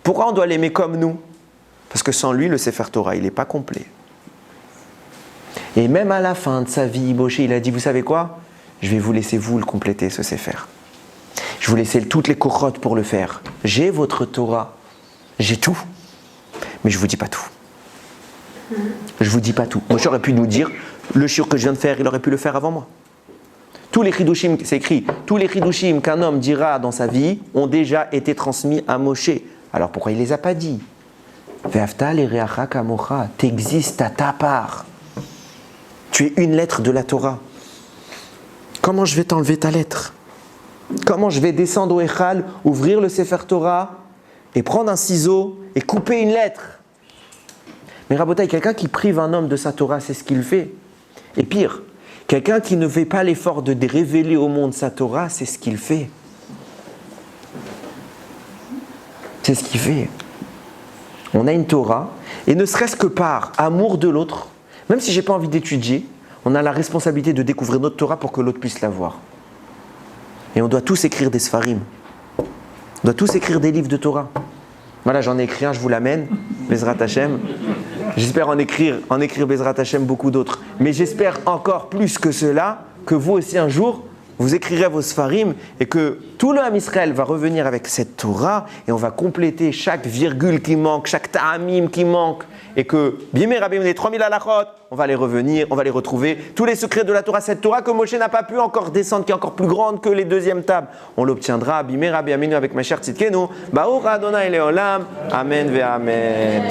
Pourquoi on doit l'aimer comme nous? Parce que sans lui, le Sefer Torah, il n'est pas complet. Et même à la fin de sa vie, Moshe, il a dit, vous savez quoi? Je vais vous laisser vous le compléter, ce Sefer. Je vous laisse toutes les kochot pour le faire. J'ai votre Torah. J'ai tout. Mais je ne vous dis pas tout. Je ne vous dis pas tout. Moshe aurait pu nous dire, le shiur que je viens de faire, il aurait pu le faire avant moi. Tous les chidushim, c'est écrit, tous les chidushim qu'un homme dira dans sa vie ont déjà été transmis à Moshe. Alors pourquoi il ne les a pas dit? Ve'afta l'ereacha kamocha, t'existes à ta part. Tu es une lettre de la Torah. Comment je vais t'enlever ta lettre? Comment je vais descendre au Echal, ouvrir le Sefer Torah et prendre un ciseau et couper une lettre? Mais Rabotai, quelqu'un qui prive un homme de sa Torah, c'est ce qu'il fait. Et pire, quelqu'un qui ne fait pas l'effort de révéler au monde sa Torah, c'est ce qu'il fait. C'est ce qu'il fait. On a une Torah, et ne serait-ce que par amour de l'autre, même si je n'ai pas envie d'étudier, on a la responsabilité de découvrir notre Torah pour que l'autre puisse la voir. Et on doit tous écrire des Sfarim. On doit tous écrire des livres de Torah. Voilà, j'en ai écrit un, je vous l'amène, Bezrat Hashem. J'espère en écrire Bezrat Hashem beaucoup d'autres. Mais j'espère encore plus que cela, que vous aussi un jour, vous écrirez vos Sfarim et que tout le Ham Israël va revenir avec cette Torah et on va compléter chaque virgule qui manque, chaque ta'amim qui manque. Et que, Bimé Rabim, les 3000 halachot, on va les revenir, on va les retrouver. Tous les secrets de la Torah, cette Torah que Moshe n'a pas pu encore descendre, qui est encore plus grande que les deuxièmes tables, on l'obtiendra. Bimé Rabbi Aminu avec ma chère Tzidkenu. Baruch Adonai Leolam. Amen ve Amen.